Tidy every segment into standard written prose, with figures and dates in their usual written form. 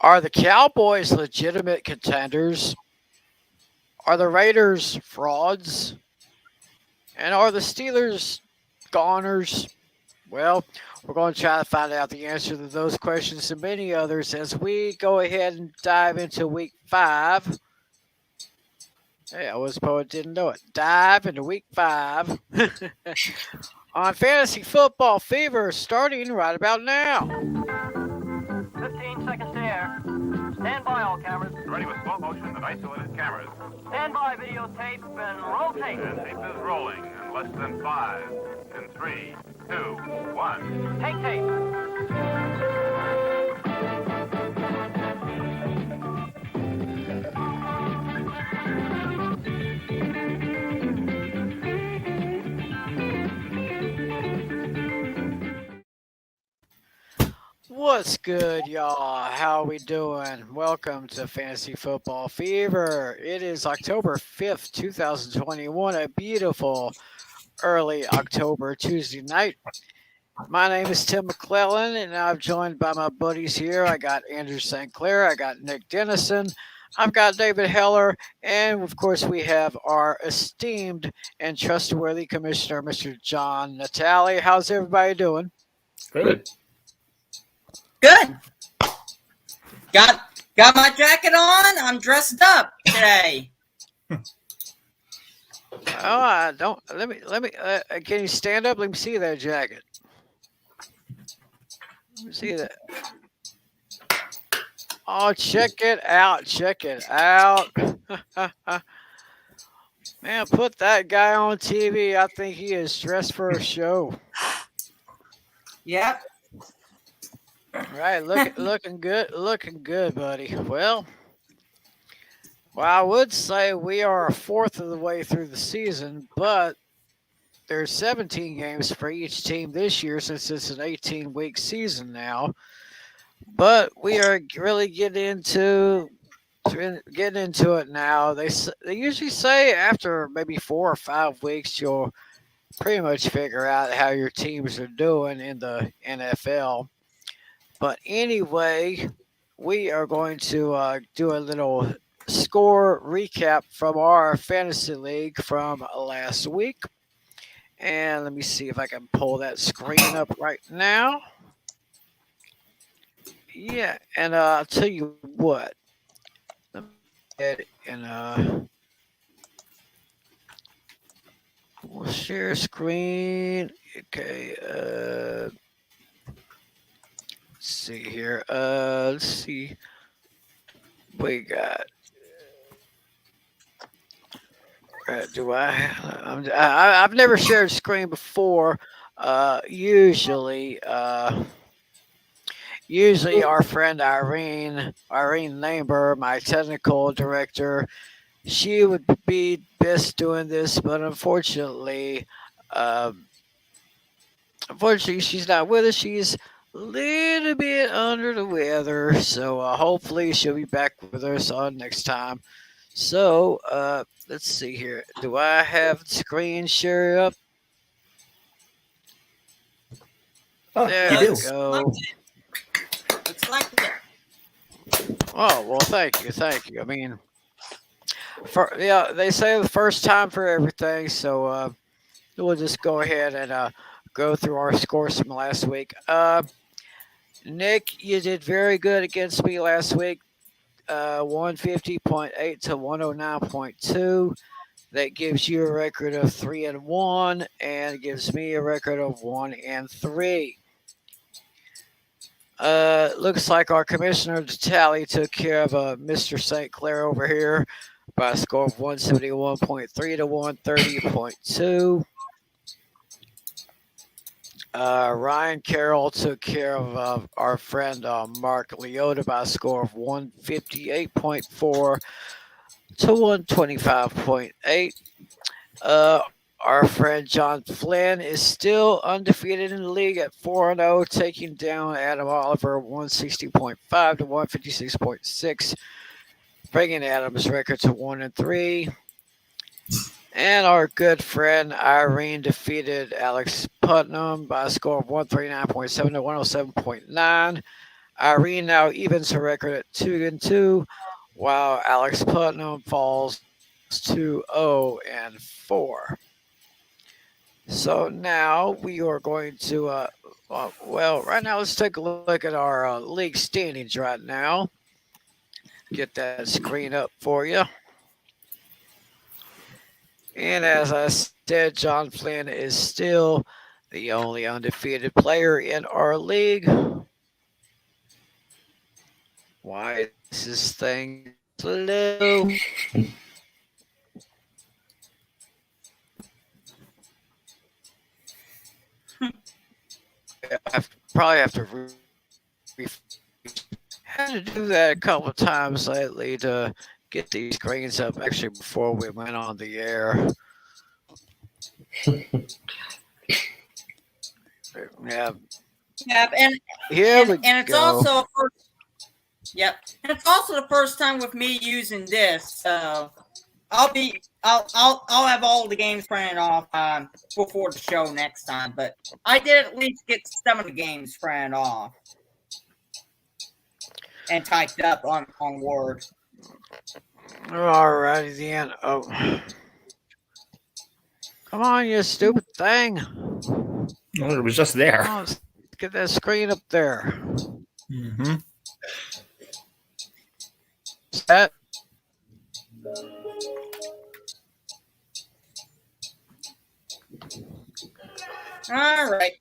Are the Cowboys legitimate contenders? Are the Raiders frauds? And are the Steelers goners? Well, we're going to try to find out the answer to those questions and many others as we go ahead and dive into week 5. Hey, I was poet didn't know it. Dive into week 5 on Fantasy Football Fever starting right about now. 15 seconds to air. Stand by, all cameras. Ready with slow motion and isolated cameras. Stand by, videotape, and rotate. And tape is rolling in less than 5, in 3, 2, 1. Take tape. What's good, y'all? How we doing? Welcome to Fantasy Football Fever. It is October 5th, 2021, a beautiful early October Tuesday night. My name is Tim McClellan, and I'm joined by my buddies here. I got Andrew St. Clair, I got Nick Dennison, I've got David Heller, and of course we have our esteemed and trustworthy commissioner, Mr. John Natale. How's everybody doing? Good. Good. Got my jacket on. I'm dressed up today. Oh, I don't. Let me. Can you stand up? Let me see that jacket. Let me see that. Oh, check it out. Check it out. Man, put that guy on TV. I think he is dressed for a show. Yep. Right, looking good, buddy. Well, I would say we are a fourth of the way through the season, but there's 17 games for each team this year since it's an 18-week season now. But we are really getting into it now. They usually say after maybe 4 or 5 weeks you'll pretty much figure out how your teams are doing in the NFL. But anyway, we are going to do a little score recap from our fantasy league from last week. And let me see if I can pull that screen up right now. Yeah, and I'll tell you what. Let me get it and we'll share screen. Okay, let's see here. Let's see. We got. Do I've never shared screen before. Usually our friend Irene Lamber, my technical director, she would be best doing this, but unfortunately she's not with us. She's a little bit under the weather, so hopefully she'll be back with us on next time. So let's see here. Do I have the screen share up? Oh, There you we do. go. Looks like it. Oh well, thank you. I mean, they say the first time for everything, so we'll just go ahead and go through our scores from last week. Nick, you did very good against me last week. 150.8 to 109.2. That gives you a record of 3-1, and gives me a record of 1-3. Looks like our commissioner Tally took care of Mr. St. Clair over here by a score of 171.3 to 130.2. Ryan Carroll took care of our friend Mark Leota by a score of 158.4 to 125.8. Our friend John Flynn is still undefeated in the league at 4-0, taking down Adam Oliver 160.5 to 156.6, bringing Adam's record to 1-3. And our good friend Irene defeated Alex Putnam by a score of 139.7 to 107.9. Irene now evens her record at 2-2, while Alex Putnam falls to 0-4. So now we are going to, right now let's take a look at our league standings right now. Get that screen up for you. And as I said, John Flynn is still the only undefeated player in our league. Why is this thing slow? I probably have to had to do that a couple of times lately to get these screens up actually before we went on the air. Yeah. Yep, and it's go. also yep, and it's also the first time with me using this. So I'll have all the games printed off before the show next time. But I did at least get some of the games printed off and typed up on Word. All righty then. Oh, come on, you stupid thing! Well, it was just there. Come on, let's get that screen up there. Mm-hmm. Set. All right.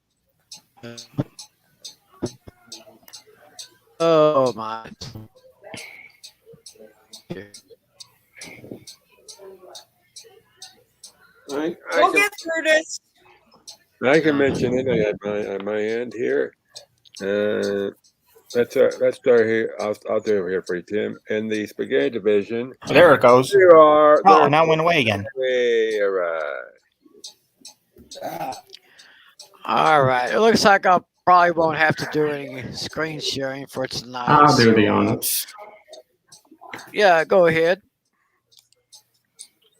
Oh my. We'll get through this. I can mention it at my end here. Let's start here. I'll do it here for you, Tim. In the spaghetti division, Oh, there it goes. you are. Oh, now it went away again. All right. All right. It looks like I probably won't have to do any screen sharing for tonight. I'll do so, the honors. Yeah, go ahead.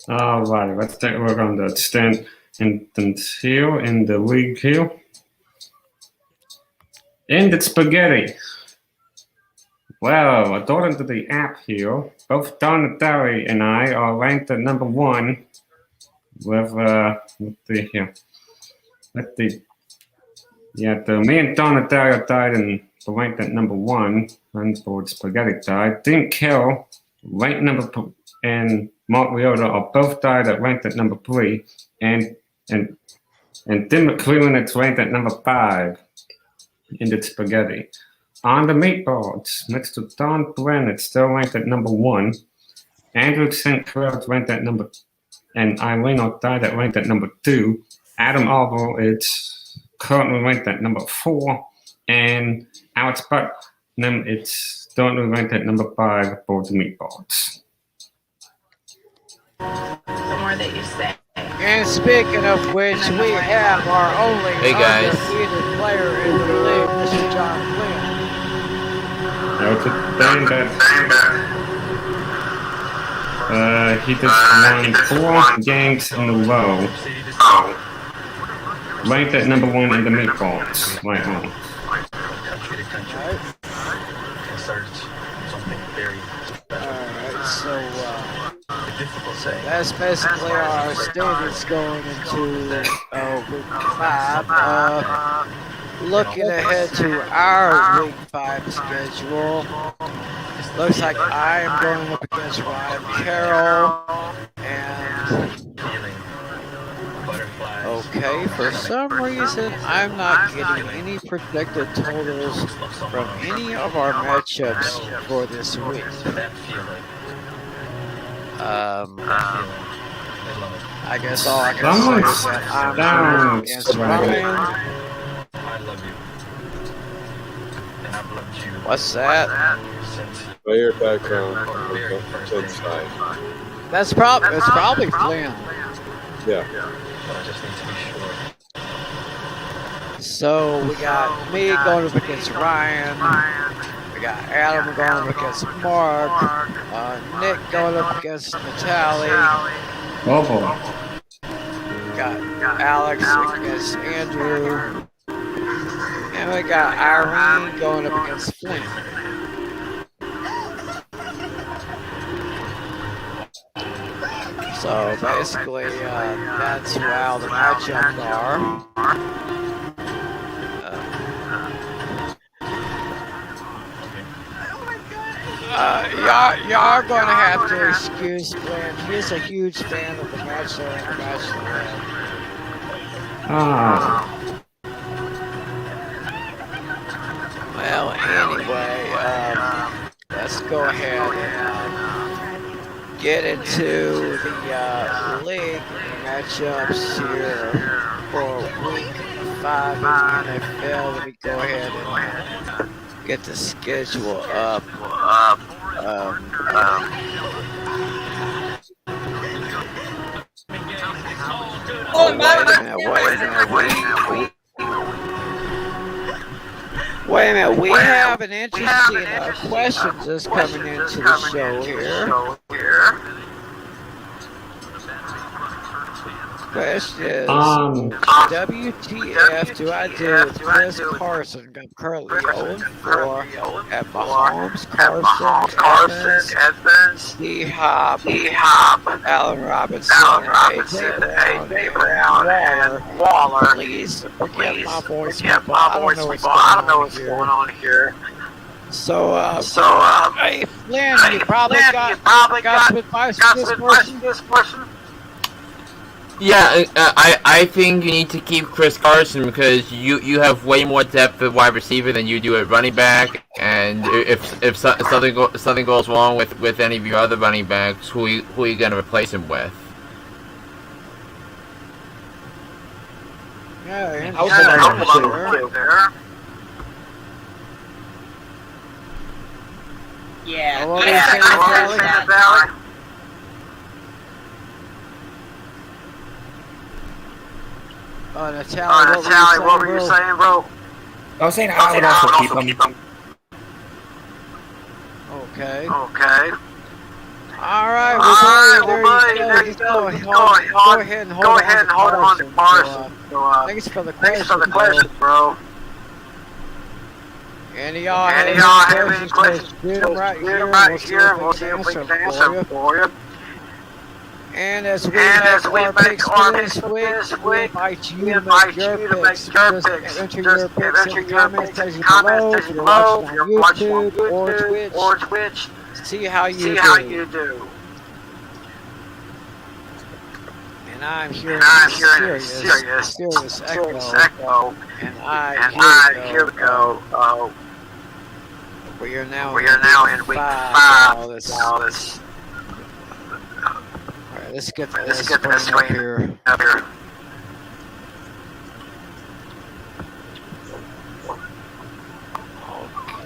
All right, let's take a look on the stand here in the league here. In the spaghetti. Well, according to the app here, both Donatelli and I are ranked at number 1 with me and Donatelli are tied and ranked at number 1. Unboard Spaghetti tied. Dink Kill, ranked number and Mark Leota are both tied at ranked at number 3, and Tim McClellan is ranked at number 5 in the spaghetti. On the meatballs, next to Don Brennan, it's still ranked at number 1. Andrew St. Clair is ranked at number, and Eileen are tied at ranked at number 2. Adam Arvo is currently ranked at number 4, and Alex Putnam is currently ranked at number 5 for the meatballs. The more that you say. And speaking of which, we have our only undefeated player in the league, Mr. John Flynn. That's a thing that he just won 4 games in a row. Ranked at number 1 in the meatballs right now. Alright, so that's basically our standards going into week 5. Looking ahead to our week 5 schedule, looks like I am going up against Ryan Carroll, and okay, for some reason I'm not getting any predicted totals from any of our matchups for this week. I guess all I can say is that I'm going against Ryan. What's that? Player background inside. It's probably Flynn. Yeah. So we got me going up against Ryan. We got Adam going up against Mark. Nick going up against Natalie. Oh boy. We got Alex against Andrew. And And we got Irene going up against Flynn. So basically, that's how the matchups are. Y'all are going to have to excuse Flynn. He's a huge fan of the Bachelor and the Bachelorette. Ah, Well, anyway, let's go ahead and get into the league matchups here for week 5 in the NFL. Let me go ahead and get the schedule up. Wait a minute, we have an interesting question just coming into the show here. Question is, WTF do I do with Chris Carson? I'm currently 0-4 at Mahomes, Carson, Evans, D-Hop, Allen Robinson, A.J. Brown, Waller. Please forgive my voice, people. I don't know what's going on here. So, hey, Flynn, you probably got some advice for this person? Yeah, I think you need to keep Chris Carson because you have way more depth at wide receiver than you do at running back, and if something goes wrong with any of your other running backs, who are you gonna replace him with? Yeah, I was thinking there. Yeah. What were you saying, Valley? Natalie, what were you saying, bro? I was saying I would also keep him. Okay. All right, well, there you go. Go ahead and hold on to Carson. Thanks for the question, bro. Any of y'all have any questions? Shoot them right here. We'll see if we can answer for you. And as we make our picks for this week, we invite you to make your picks. Just enter your picks in the comment section below. If you're watching on YouTube or Twitch, see how you do. And I'm hearing a serious echo. And here we go. We are now in week 5. All this. Let's get this up here.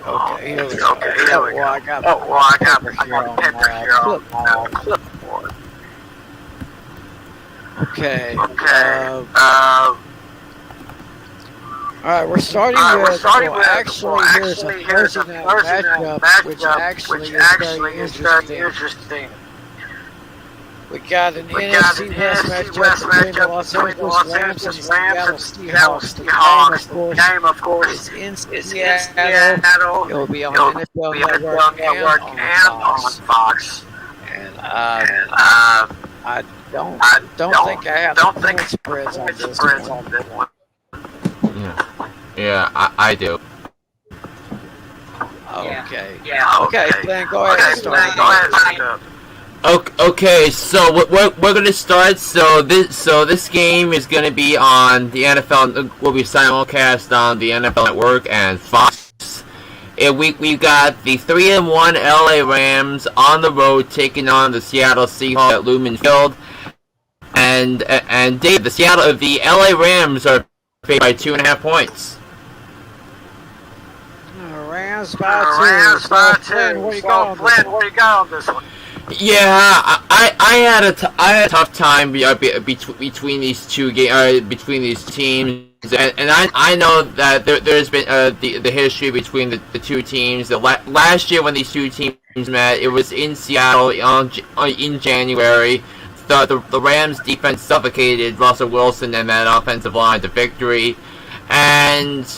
Okay, here we go. Well, I got paper here on my clipboard. Okay. Alright, we're starting with actually here's a Thursday night matchup, which actually is very interesting. We got an NFC West matchup between the Los Angeles Rams and the Seattle Seahawks. The game, of course, is in Seattle. It will be on NFL Network and on Fox. And I don't think I have the point spreads on this one. Yeah, I do. Okay. Okay, Glenn, go ahead and start. Okay, so we're gonna start. So this game is gonna be on the NFL. Will be simulcast on the NFL Network and Fox. And we got the 3-1 LA Rams on the road taking on the Seattle Seahawks at Lumen Field. And Dave, the LA Rams are favored by 2.5 points. Rams by 2. Flynn, what do you got on this one? Yeah, I had a tough time between these between these teams, and I know that there's been the history between the two teams. Last year when these two teams met, it was in Seattle in January. The Rams defense suffocated Russell Wilson and that offensive line to victory, and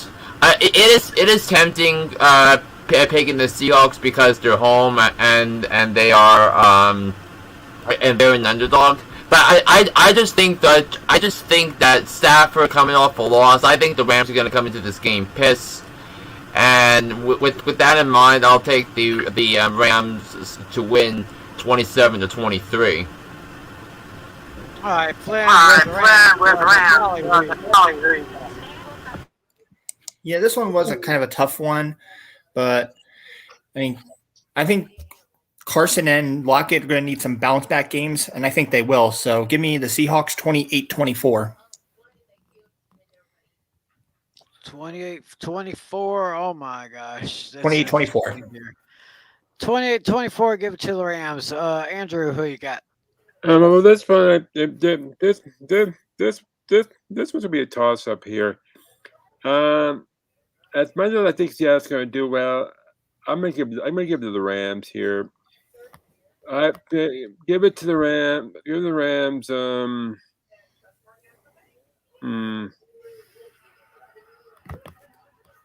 It is tempting picking the Seahawks because they're home and they are and they're an underdog. But I just think that Stafford coming off a loss, I think the Rams are going to come into this game pissed. And with that in mind, I'll take the Rams to win 27-23. All right, Flynn with Rams. Yeah, this one was a kind of a tough one, but I think Carson and Lockett are going to need some bounce back games, and I think they will. So give me the Seahawks 28-24. 28-24. Oh my gosh. 28-24. 28-24. Give it to the Rams. Andrew, who you got? Well, this one, this one's gonna be a toss up here. As much as I think Seattle's gonna do well, I'm gonna give it to the Rams here. I give it to the Rams. Give the Rams.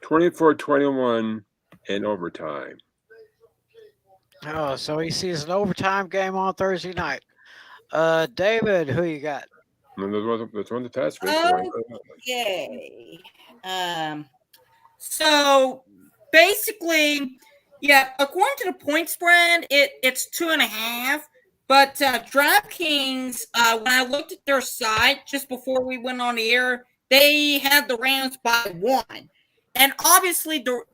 24-21 in overtime. Oh, so he sees an overtime game on Thursday night. David, who you got? That's one to test. Okay. So basically, yeah, according to the point spread, it's 2.5. But DraftKings, when I looked at their site just before we went on the air, they had the Rams by 1. And obviously, the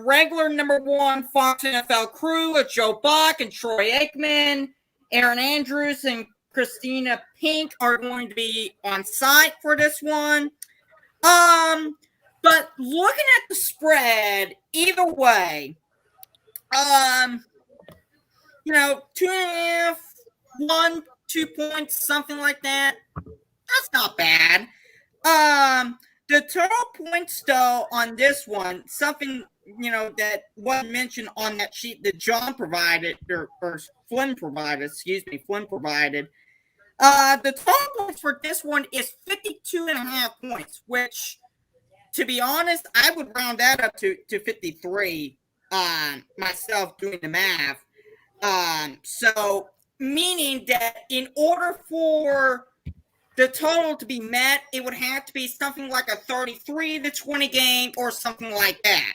regular number 1 Fox NFL crew of Joe Buck and Troy Aikman, Aaron Andrews, and Christina Pink are going to be on site for this one. But looking at the spread, either way, 2.5, 1, 2 points, something like that. That's not bad. The total points, though, on this one, something, that wasn't mentioned on that sheet that John provided, or Flynn provided. The total points for this one is 52.5 points, which, to be honest, I would round that up to 53 myself doing the math. So, meaning that in order for the total to be met, it would have to be something like a 33-20 game or something like that.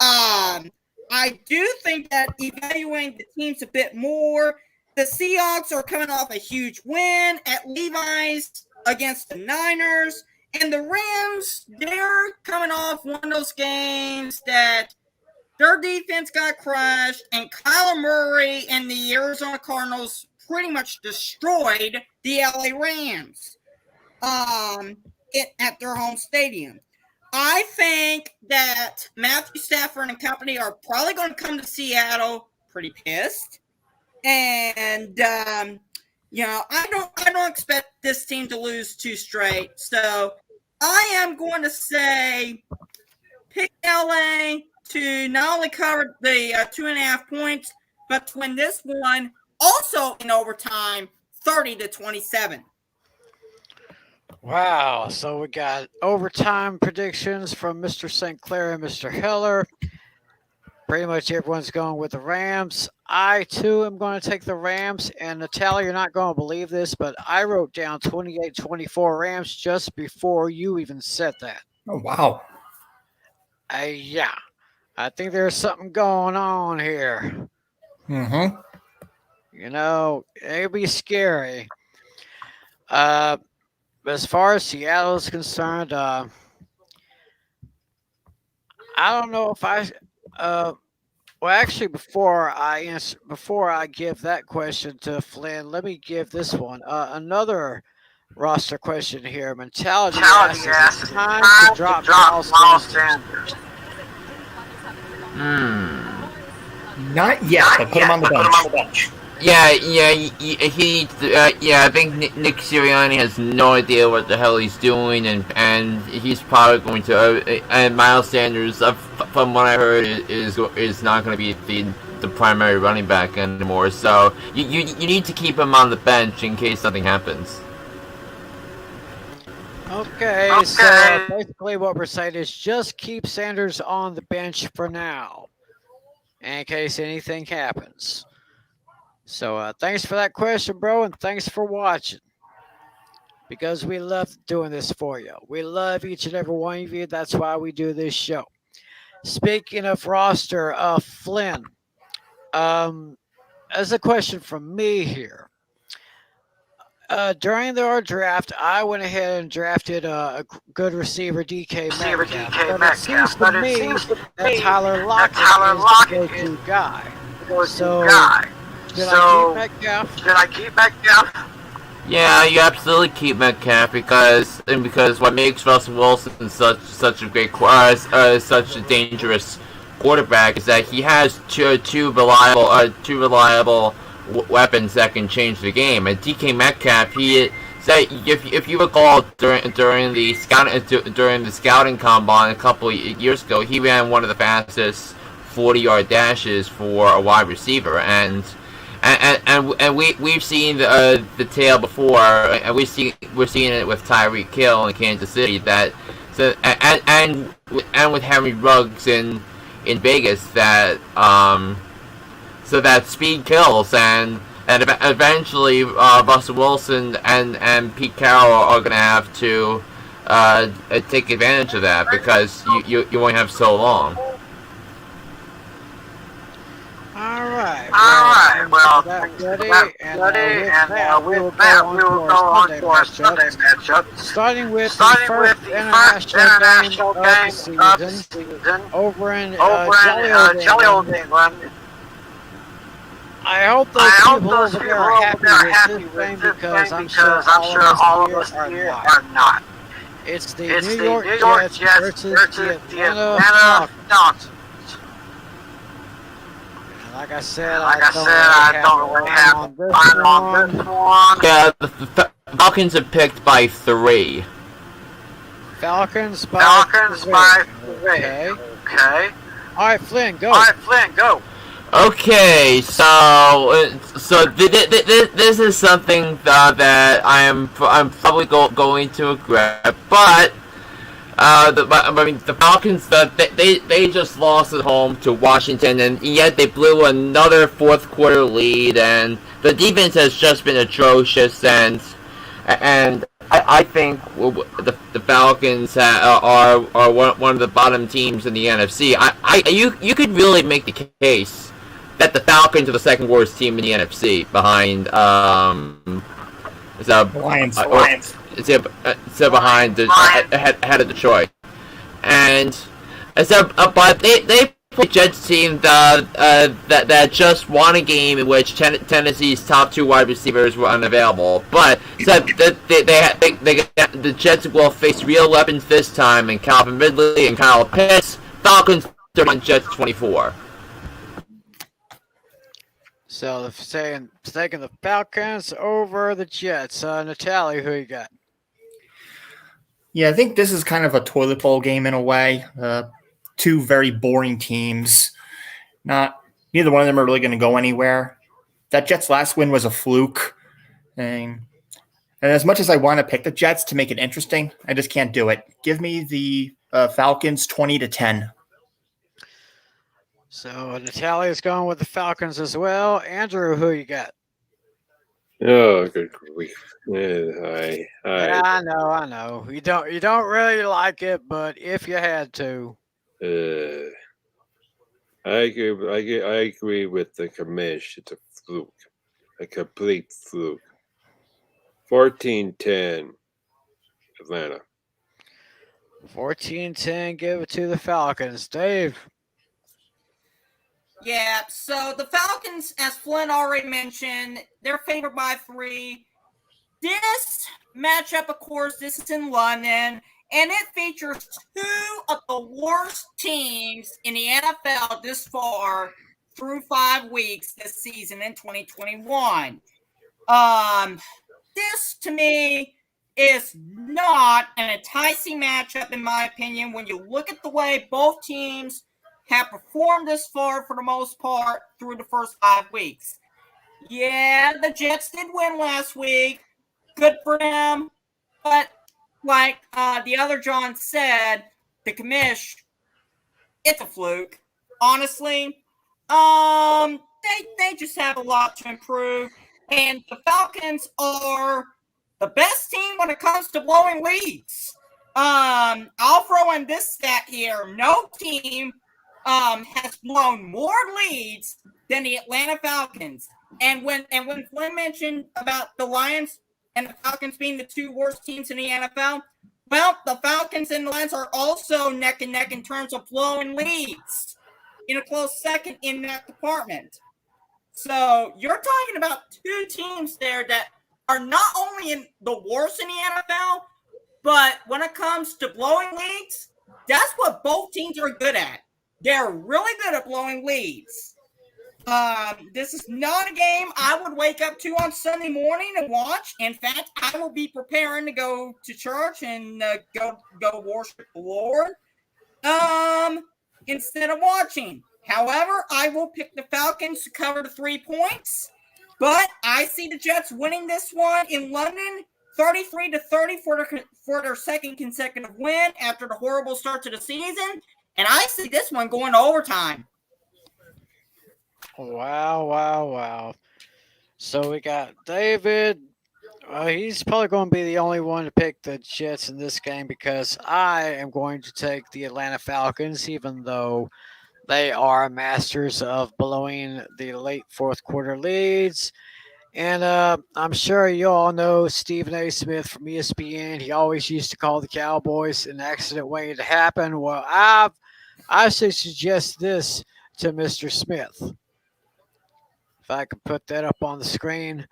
I do think that evaluating the teams a bit more, the Seahawks are coming off a huge win at Levi's against the Niners, and the Rams, they're coming off one of those games that their defense got crushed, and Kyler Murray and the Arizona Cardinals pretty much destroyed the LA Rams at their home stadium. I think that Matthew Stafford and company are probably going to come to Seattle pretty pissed. And, I don't expect this team to lose 2 straight. So I am going to say pick LA to not only cover the 2.5 points, but to win this one also in overtime, 30-27. Wow. So we got overtime predictions from Mr. St. Clair and Mr. Heller. Pretty much everyone's going with the Rams. I, too, am going to take the Rams. And, Natalia, you're not going to believe this, but I wrote down 28-24 Rams just before you even said that. Oh, wow. Yeah. I think there's something going on here. Mm-hmm. It'll be scary. As far as Seattle is concerned, I don't know if actually, before I give that question to Flynn, let me give this one another roster question here. Mentality asks, is it time to drop Miles Sanders? Not yet, but put him on the bench. I think Nick Sirianni has no idea what the hell he's doing, and he's probably going to. And Miles Sanders, from what I heard, is not going to be the primary running back anymore. So you need to keep him on the bench in case something happens. Okay, so basically what we're saying is just keep Sanders on the bench for now, in case anything happens. So thanks for that question, bro, and thanks for watching. Because we love doing this for you. We love each and every one of you. That's why we do this show. Speaking of roster, Flynn, as a question from me here. During our draft, I went ahead and drafted a good receiver, DK Metcalf. But it seems to me that Tyler Lockett is the go-to guy. So, should I keep Metcalf? Yeah, you absolutely keep Metcalf because what makes Russell Wilson such a great such a dangerous quarterback is that he has two reliable weapons that can change the game. And DK Metcalf, if you recall during the scouting combine a couple of years ago, he ran one of the fastest 40-yard dashes for a wide receiver, and we've seen the tale before, and we're seeing it with Tyreek Hill in Kansas City and with Henry Ruggs in Vegas that so that speed kills, and eventually Russell Wilson and Pete Carroll are going to have to take advantage of that because you only have so long. All right. Well, with that, we will go on to our Sunday matchup. Starting with the first international game of the season over in Jolly Old England. I hope those people over there are happy with this game because I'm sure all of us here are not. It's the New York Jets versus the Atlanta Falcons. Like I said, I don't really have on this one. Yeah, the Falcons are picked by 3. Falcons by 3. Okay. All right, Flynn, go. Okay, so this is something that I'm probably going to regret, but the Falcons they just lost at home to Washington, and yet they blew another fourth quarter lead, and the defense has just been atrocious, and I think the Falcons are one of the bottom teams in the NFC. You could really make the case that the Falcons are the second worst team in the NFC behind Lions. Behind ahead of Detroit, and but they play Jets team that just won a game in which Tennessee's top 2 wide receivers were unavailable. But the Jets will face real weapons this time, and Calvin Ridley and Kyle Pitts. Falcons 31, Jets 24. So taking the Falcons over the Jets. Natalie, who you got? Yeah, I think this is kind of a toilet bowl game in a way. 2 very boring teams. Neither one of them are really going to go anywhere. That Jets last win was a fluke. And as much as I want to pick the Jets to make it interesting, I just can't do it. Give me the Falcons 20-10. So Natalia's going with the Falcons as well. Andrew, who you got? Oh, good grief! Yeah, I know. You don't really like it, but if you had to, I agree with the commish. It's a fluke, a complete fluke. 14-10, Atlanta. 14-10, give it to the Falcons. Dave. Yeah, so the Falcons, as Flynn already mentioned, they're favored by 3. This matchup, of course, this is in London, and it features 2 of the worst teams in the NFL this far through 5 weeks this season in 2021. This, to me, is not an enticing matchup, in my opinion, when you look at the way both teams have performed this far for the most part through the first 5 weeks. Yeah, the Jets did win last week. Good for them. But like the other John said, the commish, it's a fluke. Honestly, they just have a lot to improve, and the Falcons are the best team when it comes to blowing leads. I'll throw in this stat here: no team has blown more leads than the Atlanta Falcons. And when Flynn mentioned about the Lions and the Falcons being the two worst teams in the NFL, well, the Falcons and the Lions are also neck and neck in terms of blowing leads, in a close second in that department. So you're talking about two teams there that are not only in the worst in the NFL, but when it comes to blowing leads, that's what both teams are good at. They're really good at blowing leads. This is not a game I would wake up to on Sunday morning and watch. In fact, I will be preparing to go to church and go worship the Lord instead of watching. However, I will pick the Falcons to cover the 3 points, but I see the Jets winning this one in London, 33-30 for their second consecutive win after the horrible start to the season, and I see this one going to overtime. Wow. So we got David. He's probably going to be the only one to pick the Jets in this game because I am going to take the Atlanta Falcons, even though they are masters of blowing the late fourth quarter leads. And I'm sure you all know Stephen A. Smith from ESPN. He always used to call the Cowboys an accident waiting to happen. Well, I should suggest this to Mr. Smith. If I could put that up on the screen.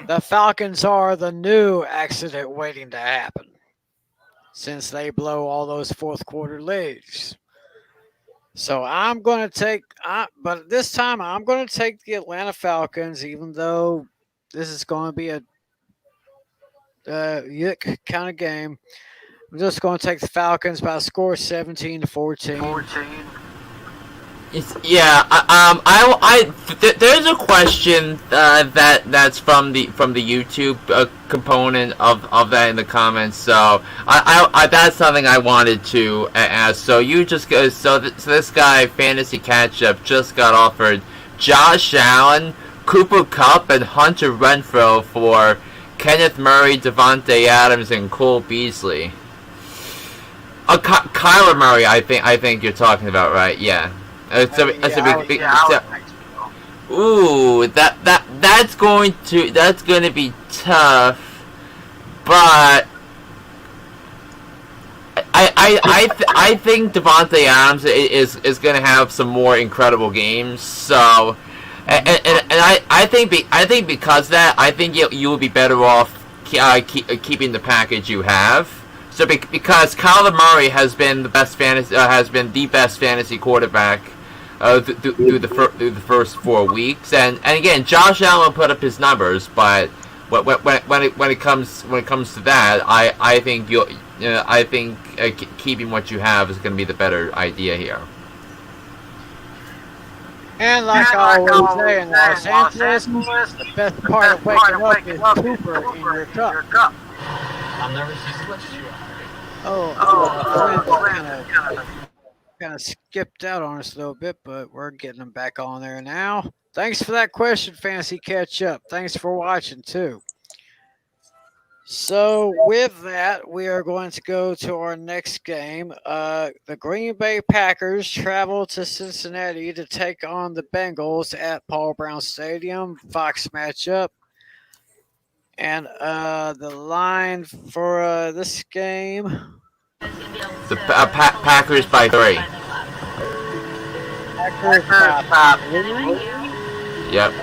The Falcons are the new accident waiting to happen since they blow all those fourth quarter leads. So I'm going to take, but this time I'm going to take the Atlanta Falcons, even though this is going to be a yuck kind of game. I'm just going to take the Falcons by a score 17-14. There's a question that's from the YouTube component of that in the comments. So I that's something I wanted to ask. So you just go. So this guy Fantasy Catch-Up just got offered Josh Allen, Cooper Kupp, and Hunter Renfrow for Kenneth Murray, Devontae Adams, and Cole Beasley. Kyler Murray, I think you're talking about, right? Yeah. That's a big. Ooh, that's going to be tough, but I think Devontae Adams is going to have some more incredible games. So, and I think because of that, I think you will be better off keeping the package you have. So because Kyler Murray has been the best fantasy quarterback through the first 4 weeks, and again, Josh Allen put up his numbers, but when it comes to that, I think keeping what you have is going to be the better idea here. And like I always say in Los Angeles, the best part of waking up is Cooper in your cup. I'll never see so much as you Kind of skipped out on us a little bit, but we're getting them back on there now. Thanks for that question, Fantasy Catch Up. Thanks for watching too. So with that, we are going to go to our next game. The Green Bay Packers travel to Cincinnati to take on the Bengals at Paul Brown Stadium. Fox matchup. And the line for this game. The Packers by 3. Packers by 3. Yep.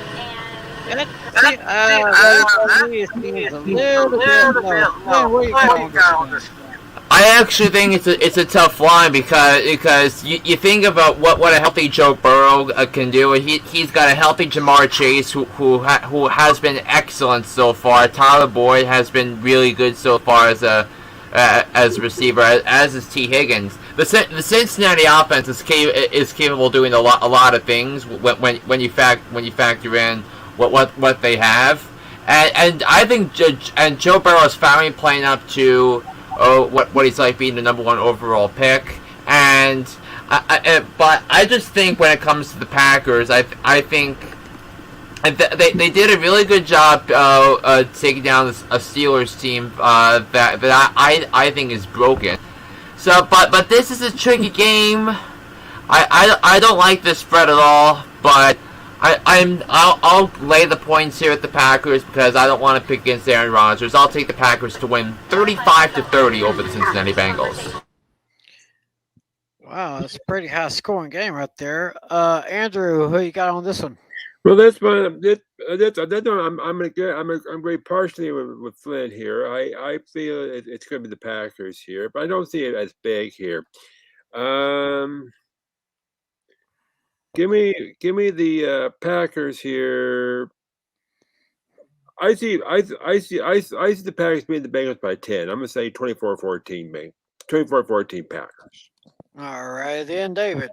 I actually think it's a tough line because you think about what a healthy Joe Burrow can do. He's got a healthy Jamar Chase who has been excellent so far. Tyler Boyd has been really good so far as a receiver, as is T. Higgins. The Cincinnati offense is capable of doing a lot of things when you factor in what they have, and I think Joe Burrow is finally playing up to what he's like being the number 1 overall pick. And but I just think when it comes to the Packers, I think they did a really good job taking down a Steelers team that I think is broken. So, but this is a tricky game. I don't like this spread at all, but I'll lay the points here at the Packers because I don't want to pick against Aaron Rodgers. I'll take the Packers to win 35-30 over the Cincinnati Bengals. Wow, that's a pretty high scoring game right there. Andrew, who you got on this one? Well, that's my. I'm going partially with Flynn here. I feel it's going to be the Packers here, but I don't see it as big here. Give me the Packers here. I see the Packers beating the Bengals by 10. I'm going to say 24-14, man. 24-14 Packers. All right, then, David.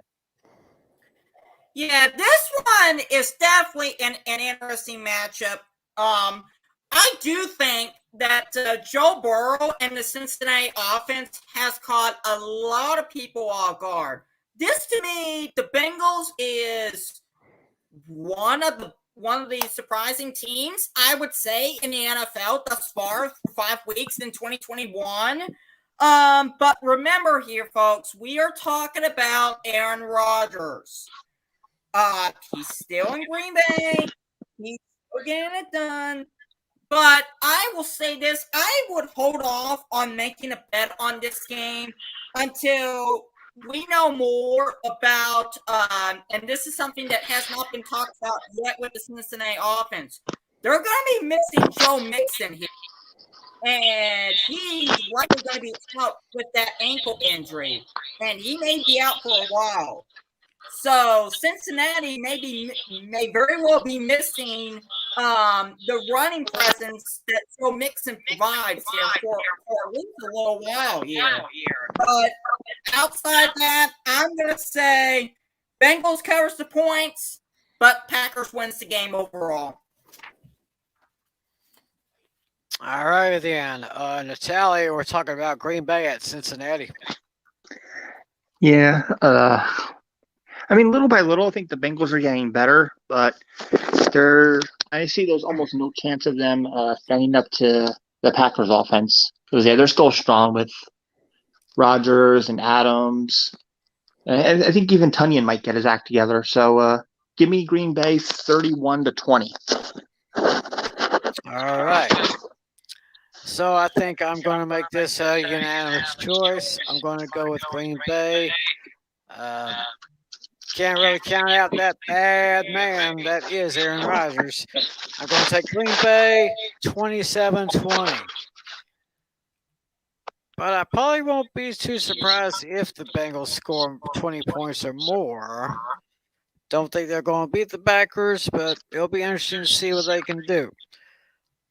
Yeah, this one is definitely an interesting matchup. I do think that Joe Burrow and the Cincinnati offense has caught a lot of people off guard. This, to me, the Bengals is one of the surprising teams, I would say, in the NFL thus far for 5 weeks in 2021. But remember here, folks, we are talking about Aaron Rodgers. He's still in Green Bay. He's still getting it done. But I will say this. I would hold off on making a bet on this game until we know more about, and this is something that has not been talked about yet with the Cincinnati offense. They're going to be missing Joe Mixon here. And he's likely going to be out with that ankle injury. And he may be out for a while. So Cincinnati may very well be missing the running presence that Joe Mixon provides here for at least a little while here. But outside that, I'm going to say Bengals covers the points, but Packers wins the game overall. All right, then. Natalie, we're talking about Green Bay at Cincinnati. Yeah. I mean, little by little, I think the Bengals are getting better, but I see there's almost no chance of them standing up to the Packers offense. Because, yeah, they're still strong with Rodgers and Adams. And I think even Tunyon might get his act together. So give me Green Bay 31-20. All right. So I think I'm going to make this a unanimous choice. I'm going to go with Green Bay. Can't really count out that bad man that is Aaron Rodgers. I'm going to take Green Bay 27-20. But I probably won't be too surprised if the Bengals score 20 points or more. Don't think they're going to beat the Packers, but it'll be interesting to see what they can do.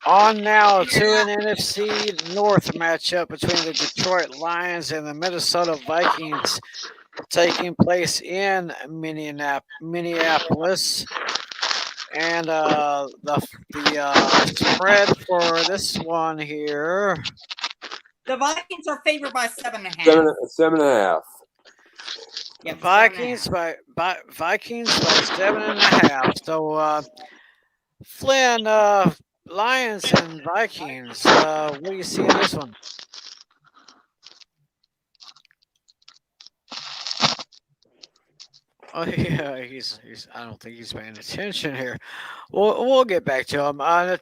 On now to an NFC North matchup between the Detroit Lions and the Minnesota Vikings, taking place in Minneapolis. And the spread for this one here. The Vikings are favored by 7.5. 7.5. Yeah, Vikings by 7.5. So Flynn, Lions and Vikings. What do you see in this one? Oh yeah, he's. I don't think he's paying attention here. We'll get back to him. Oh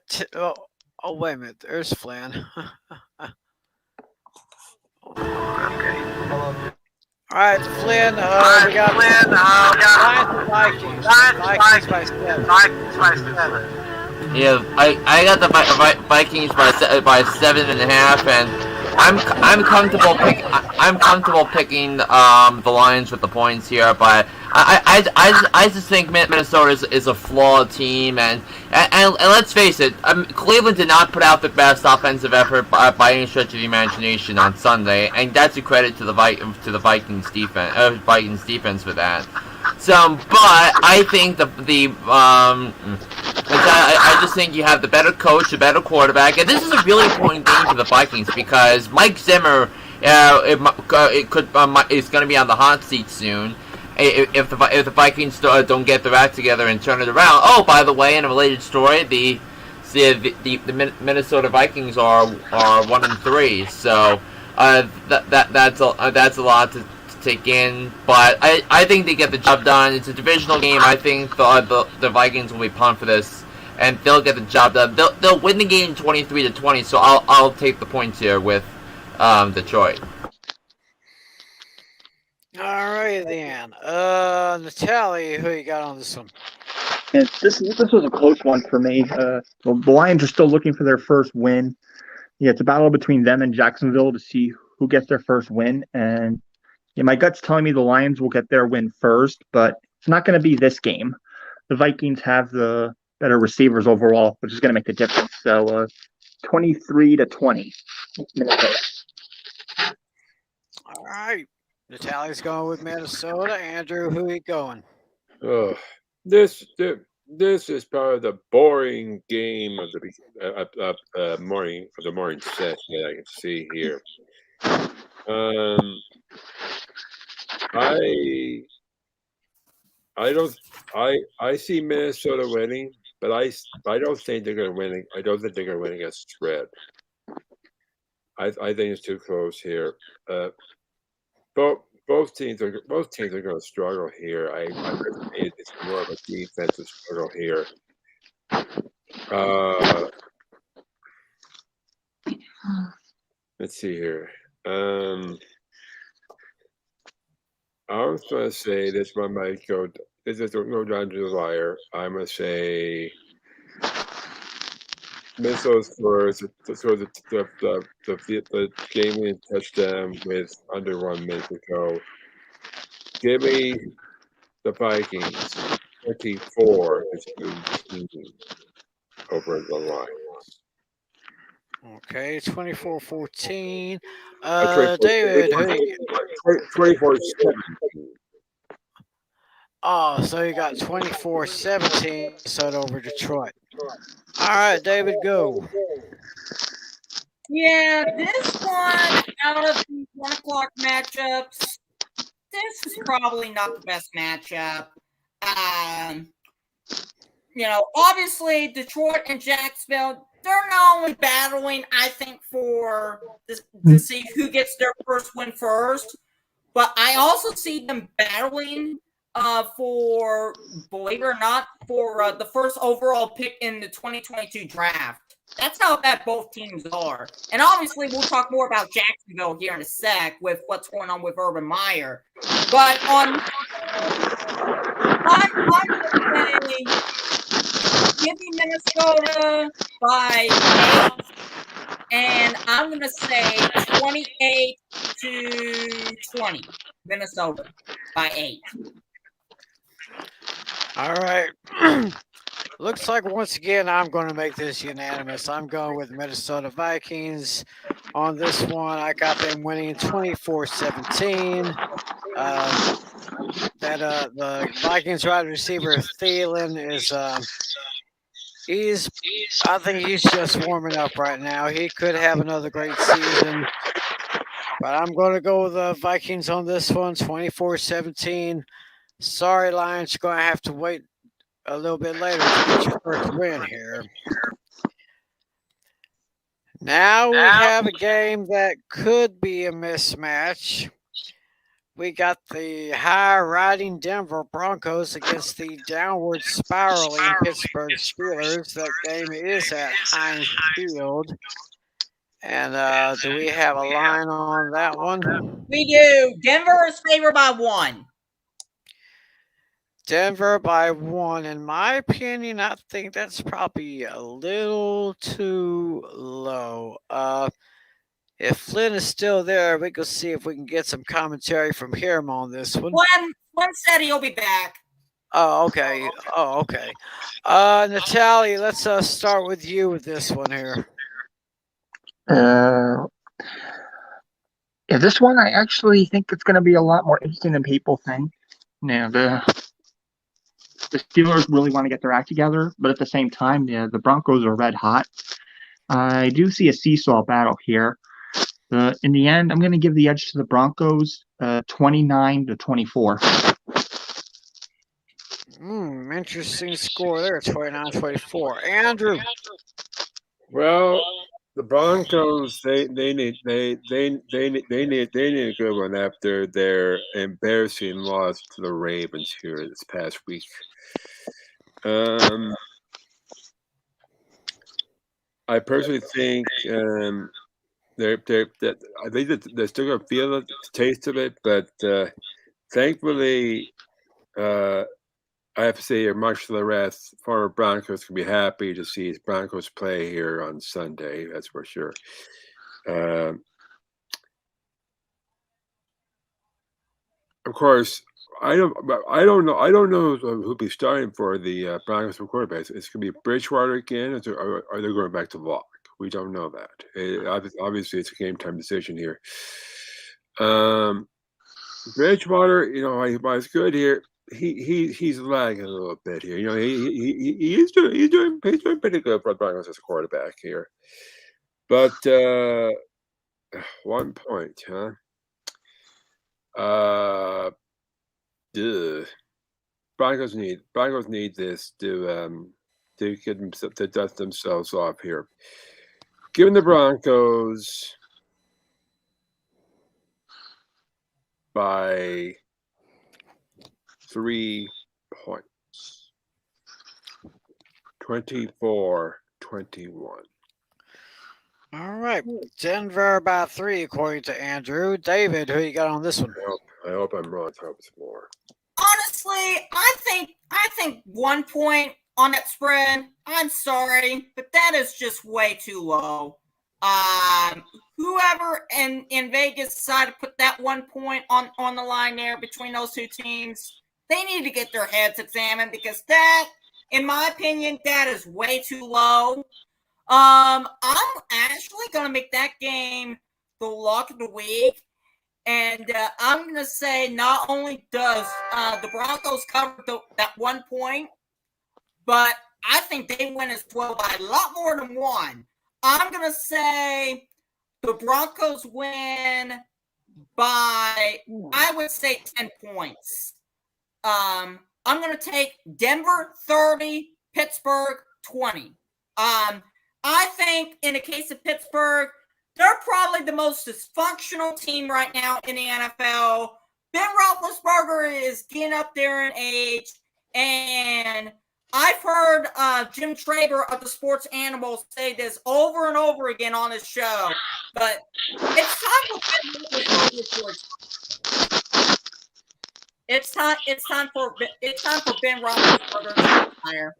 wait a minute, there's Flynn. Okay. All right, Flynn. We got Lions and Vikings. Vikings by 7. Vikings by 7. Yeah, I got the Vikings by 7.5, and I'm comfortable picking the Lions with the points here, but I just think Minnesota is a flawed team, and let's face it, Cleveland did not put out the best offensive effort by any stretch of the imagination on Sunday, and that's a credit to the Vikings defense for that. So, but I think the I just think you have the better coach, the better quarterback, and this is a really important game for the Vikings because Mike Zimmer is going to be on the hot seat soon. If the Vikings don't get their act together and turn it around. Oh, by the way, in a related story, the Minnesota Vikings are 1-3, so that's a lot to take in. But I think they get the job done. It's a divisional game. I think the Vikings will be pumped for this, and they'll get the job done. They'll win the game 23-20. So I'll take the points here with Detroit. All right, then. Natalie, who you got on this one? And this was a close one for me. The Lions are still looking for their first win. Yeah, it's a battle between them and Jacksonville to see who gets their first win. And my gut's telling me the Lions will get their win first, but it's not going to be this game. The Vikings have the better receivers overall, which is going to make the difference. So 23-20, Minnesota. All right. Natalie's going with Minnesota. Andrew, who you going? Oh, this is probably the boring game of the morning session that I can see here. I see Minnesota winning, but I don't think they're going to win. I don't think they're going to win against the spread. I think it's too close here. Both teams are going to struggle here. I think it's more of a defensive struggle here. Let's see here. I was going to say this one might go. This is going to go down to the wire. I'm going to say Minnesota scores the game-winning touchdown with under 1 minute to go. Give me the Vikings 24-18 over the Lions. Okay, 24-14. David, who you 24-17. Oh, so you got 24-17 set over Detroit. All right, David, go. Yeah, this one out of the 1 o'clock matchups, this is probably not the best matchup. Obviously Detroit and Jacksonville, they're not only battling, I think, for this to see who gets their first win first, but I also see them battling for, believe it or not, for the first overall pick in the 2022 draft. That's how bad both teams are. And obviously, we'll talk more about Jacksonville here in a sec with what's going on with Urban Meyer. But I'm going to say, give me Minnesota by 8. And I'm going to say 28-20. Minnesota by 8. All right. Looks like once again I'm going to make this unanimous. I'm going with Minnesota Vikings on this one. I got them winning 24-17. The Vikings wide receiver Thielen is I think he's just warming up right now. He could have another great season. But I'm going to go with the Vikings on this one, 24-17. Sorry, Lions, you're going to have to wait a little bit later to get your first win here. Now we have a game that could be a mismatch. We got the high-riding Denver Broncos against the downward spiraling Pittsburgh Steelers. That game is at Heinz Field. And do we have a line on that one? We do. Denver is favored by 1. Denver by 1. In my opinion, I think that's probably a little too low. If Flynn is still there, we can see if we can get some commentary from him on this one. One said he'll be back. Oh, okay. Natalie, let's start with you with this one here. This one I actually think it's going to be a lot more interesting than people think. Now, the Steelers really want to get their act together, but at the same time, the Broncos are red hot. I do see a seesaw battle here. In the end, I'm going to give the edge to the Broncos, 29-24. Interesting score there, 29-24. Andrew. Well, the Broncos they need a good one after their embarrassing loss to the Ravens here this past week. I personally think I think that they're still gonna feel the taste of it, but thankfully, I have to say, much to the rest, former Broncos can be happy to see his Broncos play here on Sunday. That's for sure. Of course, I don't know who'll be starting for the Broncos for quarterbacks. It's going to be Bridgewater again, or are they going back to Locke? We don't know that. Obviously, it's a game time decision here. Bridgewater, he was good here. He's lagging a little bit here. He's doing pretty good for the Broncos as a quarterback here. But 1 point, huh? Broncos need this to get themselves to dust themselves off here. Given the Broncos by 3 points. 24-21. All right. Denver by 3, according to Andrew. David, who you got on this one? I hope I'm wrong. I hope it's more. Honestly, I think 1 point on that spread. I'm sorry, but that is just way too low. Whoever in Vegas decided to put that 1 point on the line there between those two teams, they need to get their heads examined, because that, in my opinion, that is way too low. I'm actually going to make that game the lock of the week. And I'm going to say not only does the Broncos cover that 1 point, but I think they win as well by a lot more than 1. I'm going to say the Broncos win by, I would say, 10 points. I'm going to take Denver 30, Pittsburgh 20. I think in the case of Pittsburgh, they're probably the most dysfunctional team right now in the NFL. Ben Roethlisberger is getting up there in age, and I've heard Jim Traber of the Sports Animals say this over and over again on his show, but it's time for it's time for Ben Roethlisberger to retire.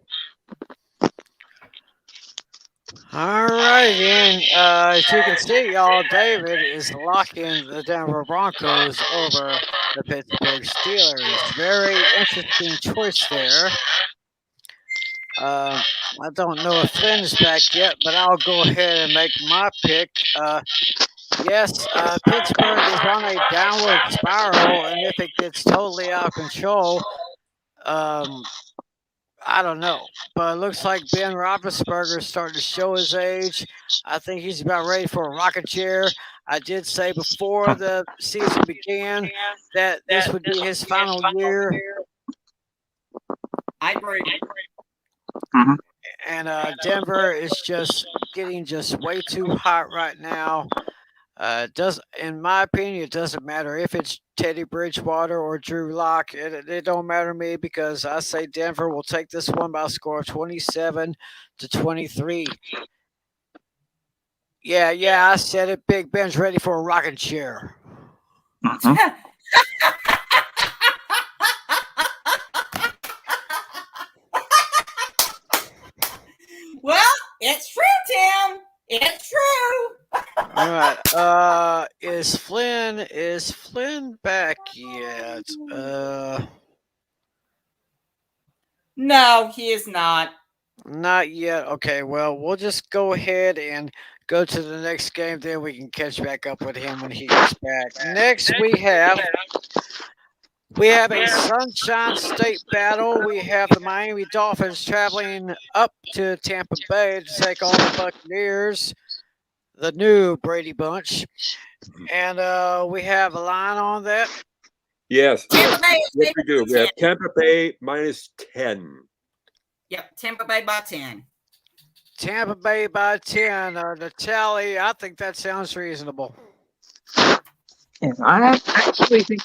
All right, and as you can see, y'all, David is locking the Denver Broncos over the Pittsburgh Steelers. Very interesting choice there. I don't know if Flynn's back yet, but I'll go ahead and make my pick. Yes, Pittsburgh is on a downward spiral, and if it gets totally out of control, I don't know, but it looks like Ben Roethlisberger is starting to show his age. I think he's about ready for a rocking chair. I did say before the season began that this would be his final year. I agree. Mm-hmm. And Denver is just getting just way too hot right now. In my opinion, it doesn't matter if it's Teddy Bridgewater or Drew Lock. It don't matter to me, because I say Denver will take this one by a score of 27-23. Yeah, I said it. Big Ben's ready for a rocking chair. Mm-hmm. Well, it's true, Tim. It's true. All right. Is Flynn back yet? No, he is not. Not yet. Okay. Well, we'll just go ahead and go to the next game. Then we can catch back up with him when he gets back. Next, we have We have a Sunshine State battle. We have the Miami Dolphins traveling up to Tampa Bay to take on the Buccaneers, the new Brady Bunch. And we have a line on that. Yes. Tampa Bay is Yes, we favored do. by We have 10. Tampa Bay minus 10. Yep, Tampa Bay by 10. Tampa Bay by 10. The tally, I think that sounds reasonable. And I actually think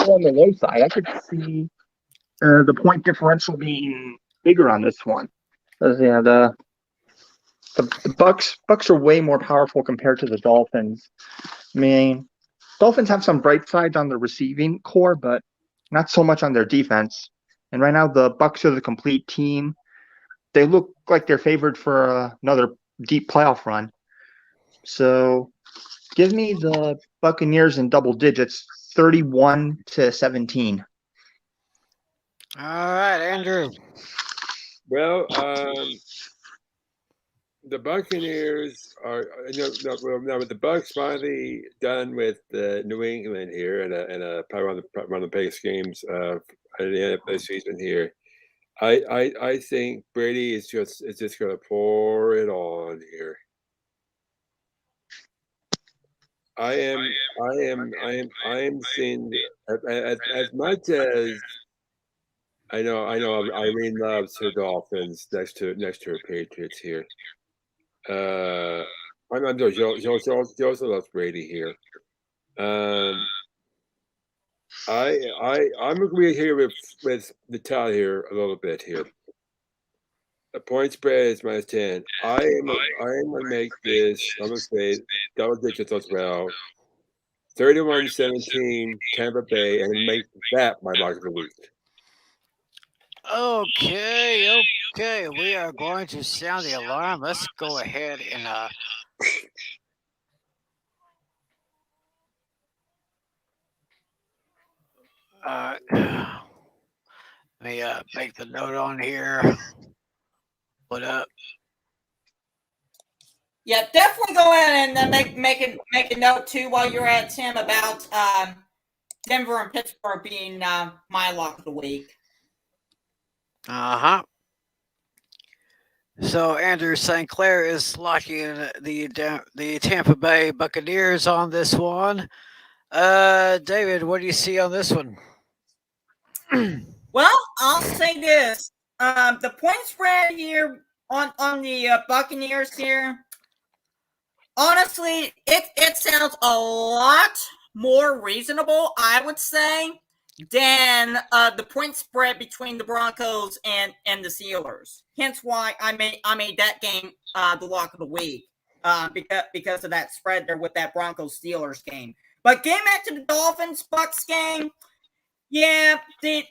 on the low side, I could see the point differential being bigger on this one. 'Cause, yeah, the Bucks are way more powerful compared to the Dolphins. I mean, Dolphins have some bright sides on the receiving core, but not so much on their defense. And right now, the Bucks are the complete team. They look like they're favored for another deep playoff run. So, give me the Buccaneers in double digits, 31-17. All right, Andrew. Well, the Buccaneers are no, with the Bucks finally done with New England here, and probably one of the biggest games of the NFL season here. I think Brady is just going to pour it on here. I am seeing as much as I know Irene loves her Dolphins next to her Patriots here. I'm Joe also loves Brady here. I'm agreeing here with the tally here a little bit here. The point spread is minus 10. I am going to make this, I'm going to say double digits as well. 31-17 Tampa Bay, and make that my lock of the week. Okay. We are going to sound the alarm. Let's go ahead and let me make the note on here. What up? Yeah, definitely go in and make a note too while you're at Tim about Denver and Pittsburgh being my lock of the week. So Andrew St. Clair is locking the Tampa Bay Buccaneers on this one. David, what do you see on this one? Well, I'll say this: the point spread here on the Buccaneers here. Honestly, it sounds a lot more reasonable, I would say, than the point spread between the Broncos and the Steelers. Hence why I made that game the lock of the week because of that spread there with that Broncos Steelers game. But getting back to the Dolphins Bucks game, yeah, let's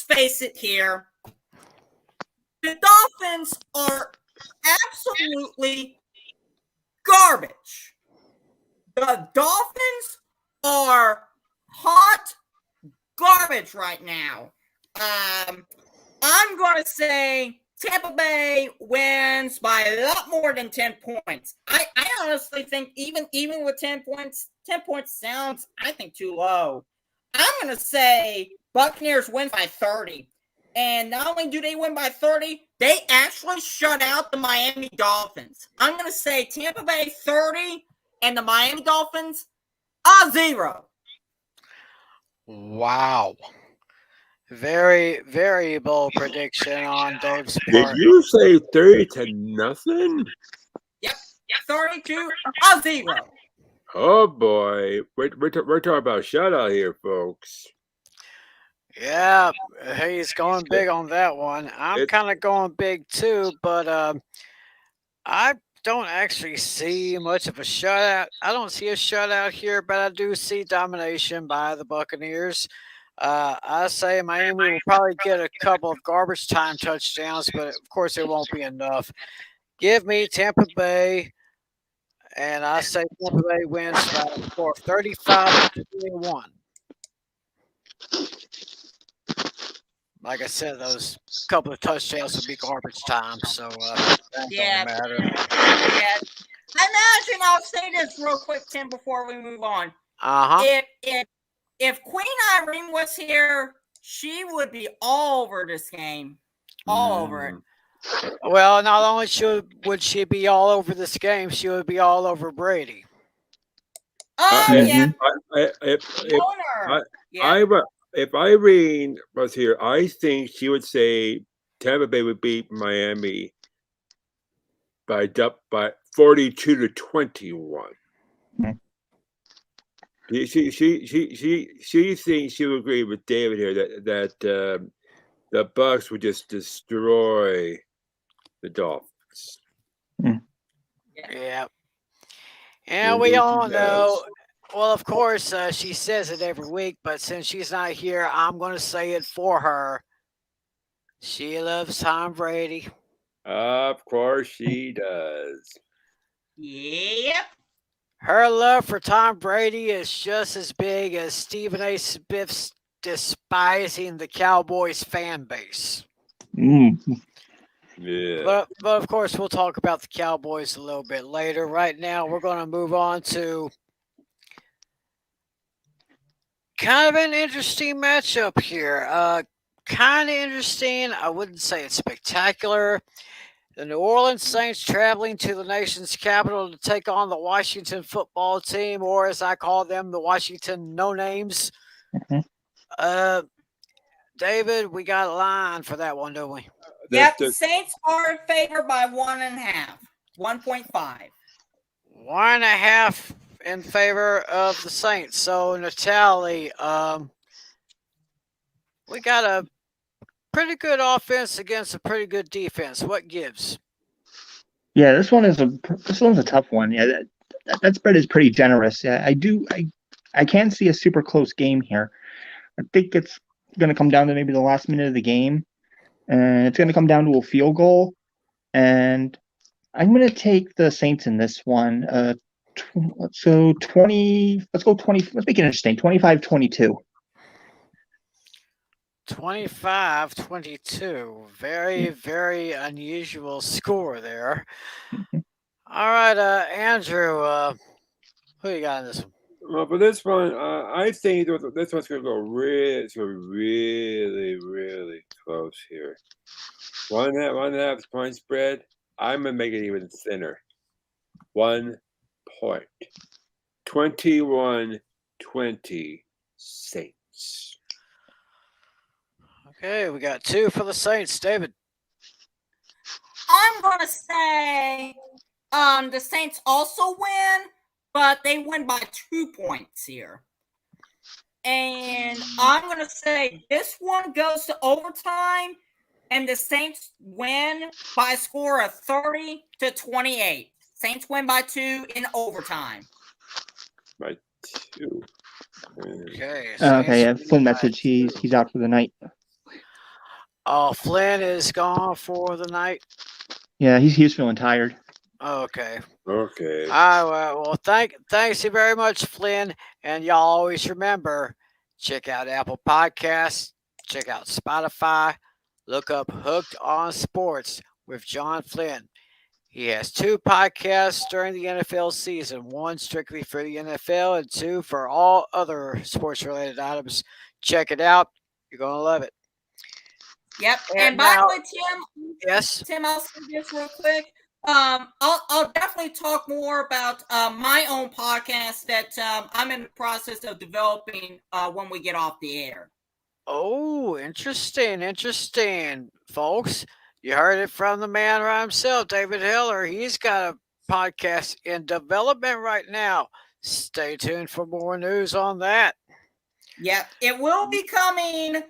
face it here, the Dolphins are absolutely garbage. The Dolphins are hot garbage right now. I'm going to say Tampa Bay wins by a lot more than 10 points. I honestly think even with 10 points sounds, I think, too low. I'm going to say Buccaneers win by 30. And not only do they win by 30, they actually shut out the Miami Dolphins. I'm going to say Tampa Bay 30 and the Miami Dolphins 0. Wow. Very, very bold prediction on Dave's Did part. you say 30-0? Yep, 32-0. Oh boy, we're talking about shutout here, folks. Yeah, he's going big on that one. I'm kind of going big too, but I don't actually see much of a shutout. I don't see a shutout here, but I do see domination by the Buccaneers. I say Miami will probably get a couple of garbage time touchdowns, but of course it won't be enough. Give me Tampa Bay, and I say Tampa Bay wins by a score of 35-21. Like I said, those couple of touchdowns would be garbage time, so that Yeah. don't matter. Yeah. Imagine, I'll say this real quick, Tim, before we move on. Uh-huh. If if Queen Irene was here, she would be all over this game. All over it. Well, not only would she be all over this game, she would be all over Brady. Oh, yeah. If Irene was here, I think she would say Tampa Bay would beat Miami by 42-21. She thinks she would agree with David here that the Bucks would just destroy the Dolphins. Yeah. And we all know, well, of course, she says it every week, but since she's not here, I'm going to say it for her. She loves Tom Brady. Of course she does. Yep. Her love for Tom Brady is just as big as Stephen A. Smith's despising the Cowboys fan base. Yeah. But of course, we'll talk about the Cowboys a little bit later. Right now, we're going to move on to kind of an interesting matchup here. Kind of interesting. I wouldn't say it's spectacular. The New Orleans Saints traveling to the nation's capital to take on the Washington football team, or as I call them, the Washington No-Names. David, we got a line for that one, don't we? Yep, Saints are in favor by 1.5. 1.5. 1.5 in favor of the Saints. So, Natalie, we got a pretty good offense against a pretty good defense. What gives? Yeah, this one's a tough one. Yeah, that spread is pretty generous. Yeah, I can see a super close game here. I think it's going to come down to maybe the last minute of the game, and it's going to come down to a field goal. And I'm going to take the Saints in this one. Let's go 20. Let's make it interesting. 25-22. 25-22. Very, very unusual score there. All right, Andrew, who you got in this one? Well, for this one, I think this one's going to go really close here. 1.5 point spread. I'm going to make it even thinner. 1 point. 21-20 Saints. Okay, we got 2 for the Saints. David. I'm going to say the Saints also win, but they win by 2 points here. And I'm going to say this one goes to overtime, and the Saints win by a score of 30-28. Saints win by 2 in overtime. By 2. Okay. Okay, yeah, Flynn message. He's out for the night. Oh, Flynn is gone for the night. Yeah, he's feeling tired. Okay. Okay. All right. Well, thanks you very much, Flynn. And y'all always remember, check out Apple Podcasts, check out Spotify, look up Hooked on Sports with John Flynn. He has 2 podcasts during the NFL season, 1 strictly for the NFL and 2 for all other sports-related items. Check it out. You're going to love it. Yep. And by the way, Tim. Yes. Tim, I'll say this real quick. I'll definitely talk more about my own podcast that I'm in the process of developing when we get off the air. Oh, interesting, folks. You heard it from the man right himself, David Heller. He's got a podcast in development right now. Stay tuned for more news on that. Yep, it will be coming.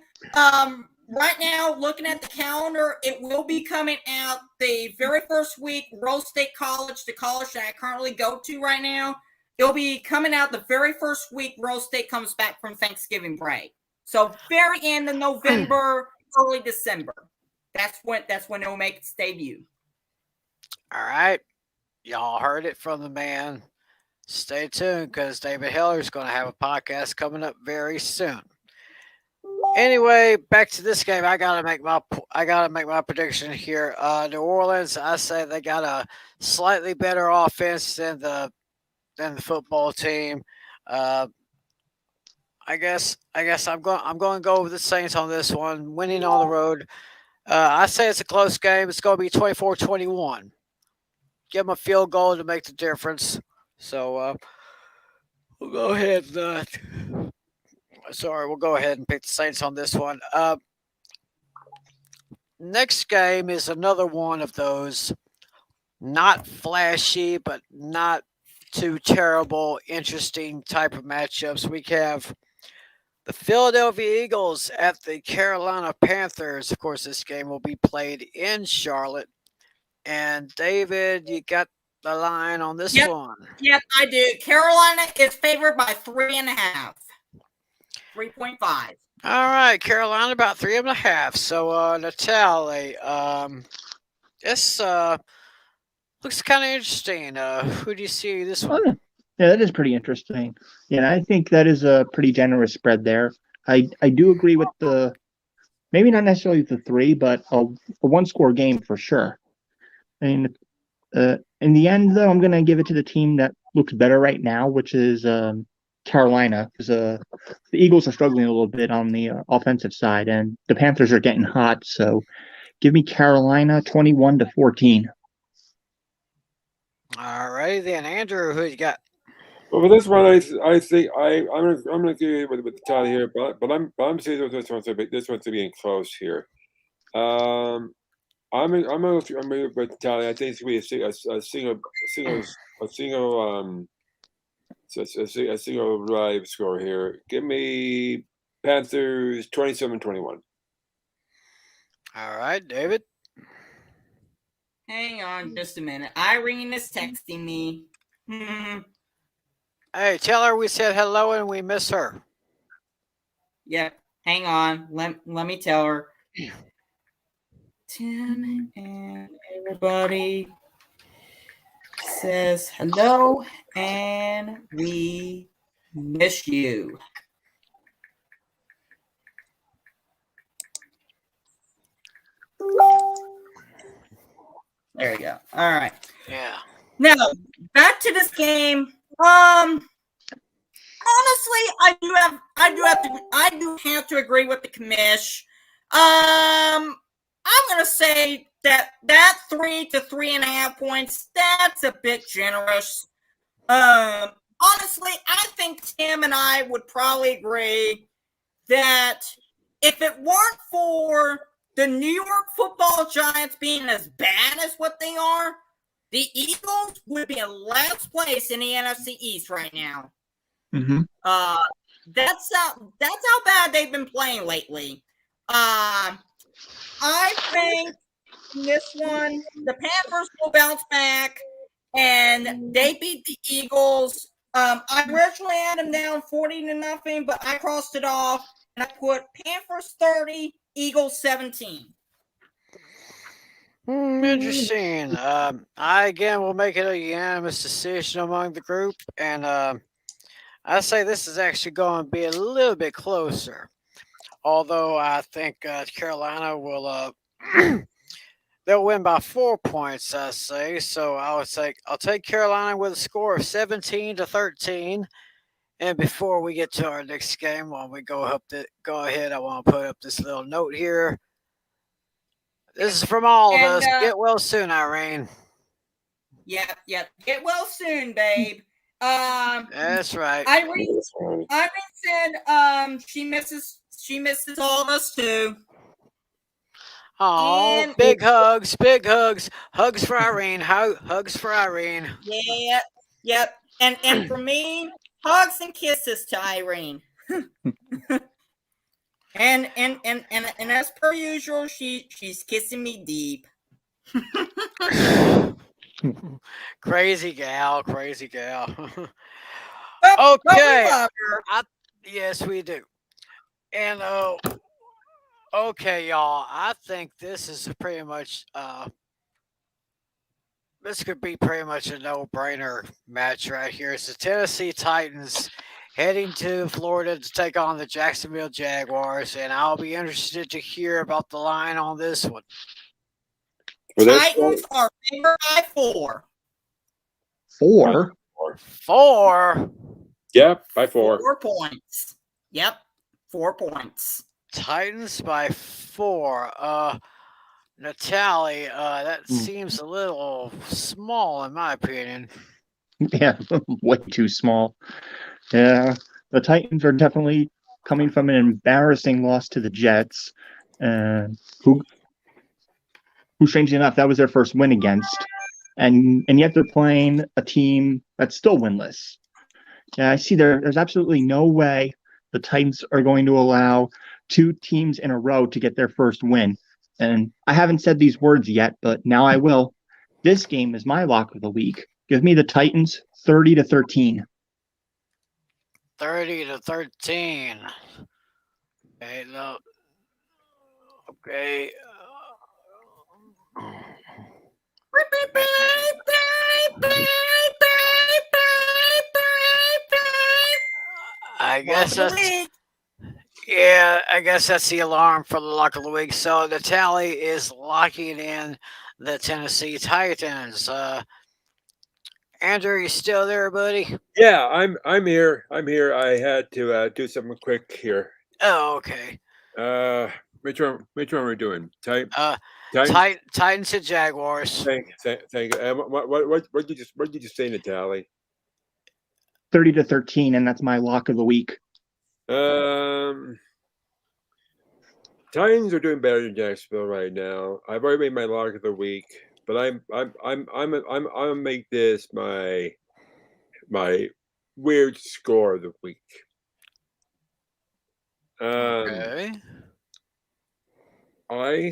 Right now, looking at the calendar, it will be coming out the very first week. Rose State College, the college that I currently go to right now, it'll be coming out the very first week Rose State comes back from Thanksgiving break. So very end of November, early December. That's when it'll make its debut. All right. Y'all heard it from the man. Stay tuned because David Heller is going to have a podcast coming up very soon. Anyway, back to this game. I gotta make my prediction here. New Orleans, I say they got a slightly better offense than the football team. I guess I'm going to go with the Saints on this one, winning on the road. I say it's a close game. It's going to be 24-21. Give them a field goal to make the difference. So we'll go ahead. We'll go ahead and pick the Saints on this one. Next game is another one of those not flashy, but not too terrible, interesting type of matchups. We have the Philadelphia Eagles at the Carolina Panthers. Of course, this game will be played in Charlotte. And David, you got the line on this one. Yep, I do. Carolina is favored by 3.5. 3.5. All right, Carolina about 3.5. So Natalie, this looks kind of interesting. Who do you see this one? Yeah, that is pretty interesting. Yeah, I think that is a pretty generous spread there. I do agree with maybe not necessarily the 3, but a one-score game for sure. I mean, in the end, though, I'm going to give it to the team that looks better right now, which is Carolina, because the Eagles are struggling a little bit on the offensive side, and the Panthers are getting hot. So, give me Carolina 21-14. All right, then, Andrew, who you got? Well, for this one, I think I'm gonna agree with Tally here, but I'm saying this one's to be close here. I'm with Tally. I think it's gonna be a single drive score here. Give me Panthers 27-21. All right, David. Hang on just a minute. Irene is texting me. Hey, tell her we said hello and we miss her. Yep. Hang on. Let me tell her. Tim and everybody says hello and we miss you. There you go. All right. Yeah. Now, back to this game. Honestly, I do have to agree with the commish. I'm gonna say that 3 to 3.5 points, that's a bit generous. Honestly, I think Tim and I would probably agree that if it weren't for the New York Football Giants being as bad as what they are, the Eagles would be in last place in the NFC East right now. Mm-hmm. That's how bad they've been playing lately. I think this one, the Panthers will bounce back, and they beat the Eagles. I originally had them down 40-0, but I crossed it off, and I put Panthers 30, Eagles 17. Interesting. I again will make it a unanimous decision among the group, and I say this is actually going to be a little bit closer. Although I think Carolina will they'll win by 4 points, I say. So I'll take Carolina with a score of 17-13. And before we get to our next game, when we go ahead, I want to put up this little note here. This is from all of us. Get well soon, Irene. Yep. Get well soon, babe. That's right. Irene said she misses all of us too. Oh, big hugs. Hugs for Irene. Hugs for Irene. Yeah. Yep. And for me, hugs and kisses to Irene. and as per usual, she's kissing me deep. Crazy gal. But Okay. we love her. Yes, we do. And okay, y'all. I think this is pretty much this could be pretty much a no-brainer match right here. It's the Tennessee Titans heading to Florida to take on the Jacksonville Jaguars, and I'll be interested to hear about the line on this one. Titans are favored by 4. 4? 4? Yep, by 4. 4 points. Yep, 4 points. Titans by 4. Natalie, that seems a little small in my opinion. Yeah, way too small. Yeah, the Titans are definitely coming from an embarrassing loss to the Jets, who strangely enough, that was their first win against, and yet they're playing a team that's still winless. Yeah, I see there's absolutely no way the Titans are going to allow 2 teams in a row to get their first win. And I haven't said these words yet, but now I will. This game is my lock of the week. Give me the Titans 30-13. 30-13. Okay, no. Okay. I guess that's the alarm for the lock of the week. So the tally is locking in the Tennessee Titans. Andrew, you still there, buddy? Yeah, I'm here. I had to do something quick here. Oh, okay. Which one we're doing? Titans? Titans and Jaguars. Thank you. What did you just say, Natalie? 30-13, and that's my lock of the week. Titans are doing better than Jacksonville right now. I've already made my lock of the week, but I'm gonna make this my weird score of the week. Okay. I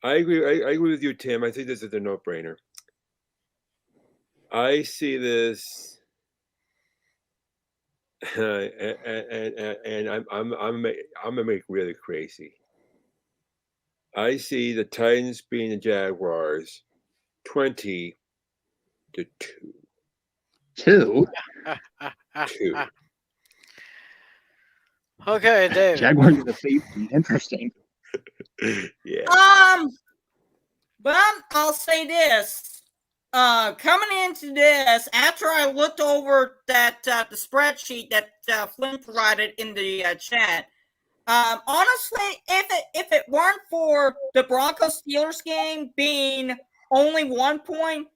agree with you, Tim. I think this is a no-brainer. I see this, and I'm gonna make really crazy. I see the Titans beating the Jaguars 20-2. 2? 2. Okay, David. Jaguars are the safety. Interesting. Yeah. But I'll say this. Coming into this, after I looked over that the spreadsheet that Flynn provided in the chat, honestly, if it weren't for the Broncos Steelers game being only 1 point,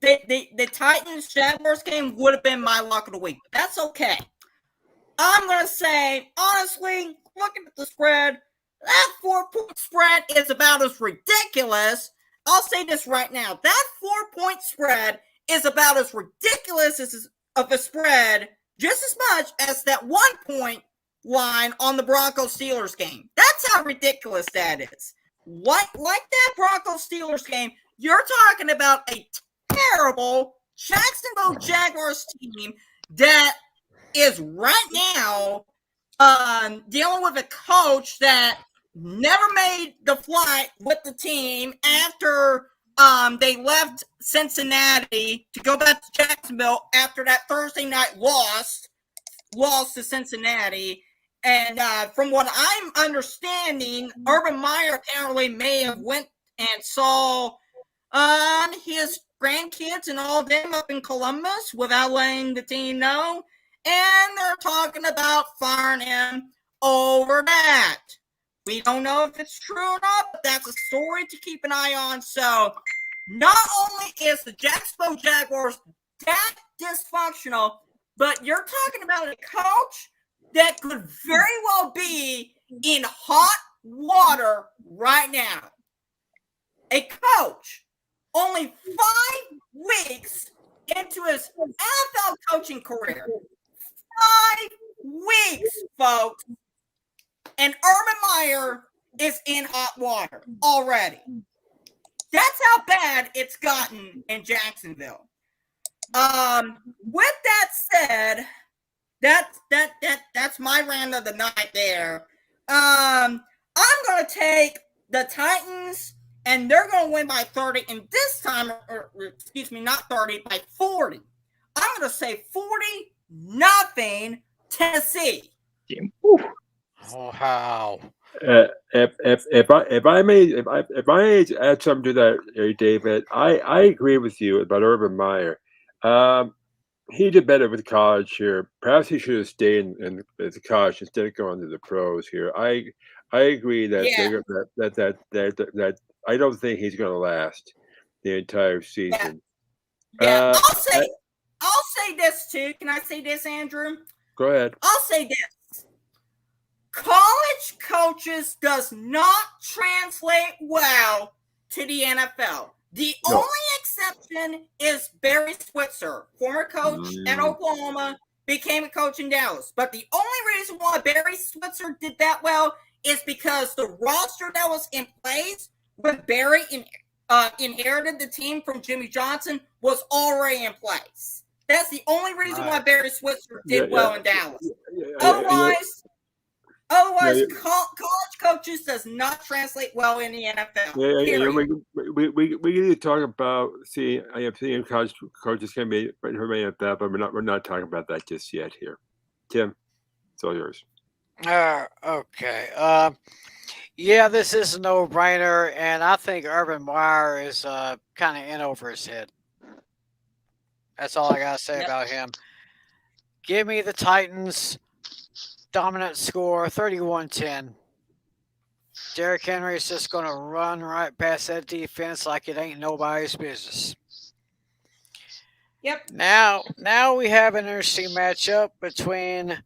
the Titans Jaguars game would have been my lock of the week. That's okay. I'm gonna say, honestly, looking at the spread, that 4-point spread is about as ridiculous. I'll say this right now. That 4-point spread is about as ridiculous of a spread, just as much as that 1-point line on the Broncos Steelers game. That's how ridiculous that is. Like that Broncos Steelers game, you're talking about a terrible Jacksonville Jaguars team that is right now dealing with a coach that never made the flight with the team after they left Cincinnati to go back to Jacksonville after that Thursday night loss to Cincinnati. And from what I'm understanding, Urban Meyer apparently may have went and saw his grandkids and all of them up in Columbus without letting the team know. And they're talking about firing him over that. We don't know if it's true or not, but that's a story to keep an eye on. So not only is the Jacksonville Jaguars that dysfunctional, but you're talking about a coach that could very well be in hot water right now. A coach only 5 weeks into his NFL coaching career. 5 weeks, folks. And Urban Meyer is in hot water already. That's how bad it's gotten in Jacksonville. With that said, that's my rant of the night there. I'm gonna take the Titans, and they're gonna win by 30. And this time, not 30, by 40. I'm gonna say 40-0 Tennessee. Oh, how? If I may add something to that, David, I agree with you about Urban Meyer. he did better with college here. Perhaps he should have stayed in the college instead of going to the pros here. I agree that Yeah. that I don't think he's going to last the entire season. Yeah, I'll say this too. Can I say this, Andrew? Go ahead. I'll say this. College coaches does not translate well to the NFL. The only exception is Barry Switzer, former coach at Oklahoma, became a coach in Dallas. But the only reason why Barry Switzer did that well is because the roster that was in place when Barry inherited the team from Jimmy Johnson was already in place. That's the only reason why Barry Switzer did well in Dallas. Otherwise, college coaches does not translate well in the NFL. We need to talk about I am seeing college coaches can be remain at that, but we're not talking about that just yet here. Tim, it's all yours. Okay. Yeah, this is a no-brainer, and I think Urban Meyer is kind of in over his head. That's all I got to say about him. Give me the Titans. Dominant score, 31-10. Derrick Henry is just going to run right past that defense like it ain't nobody's business. Yep. Now we have an interesting matchup between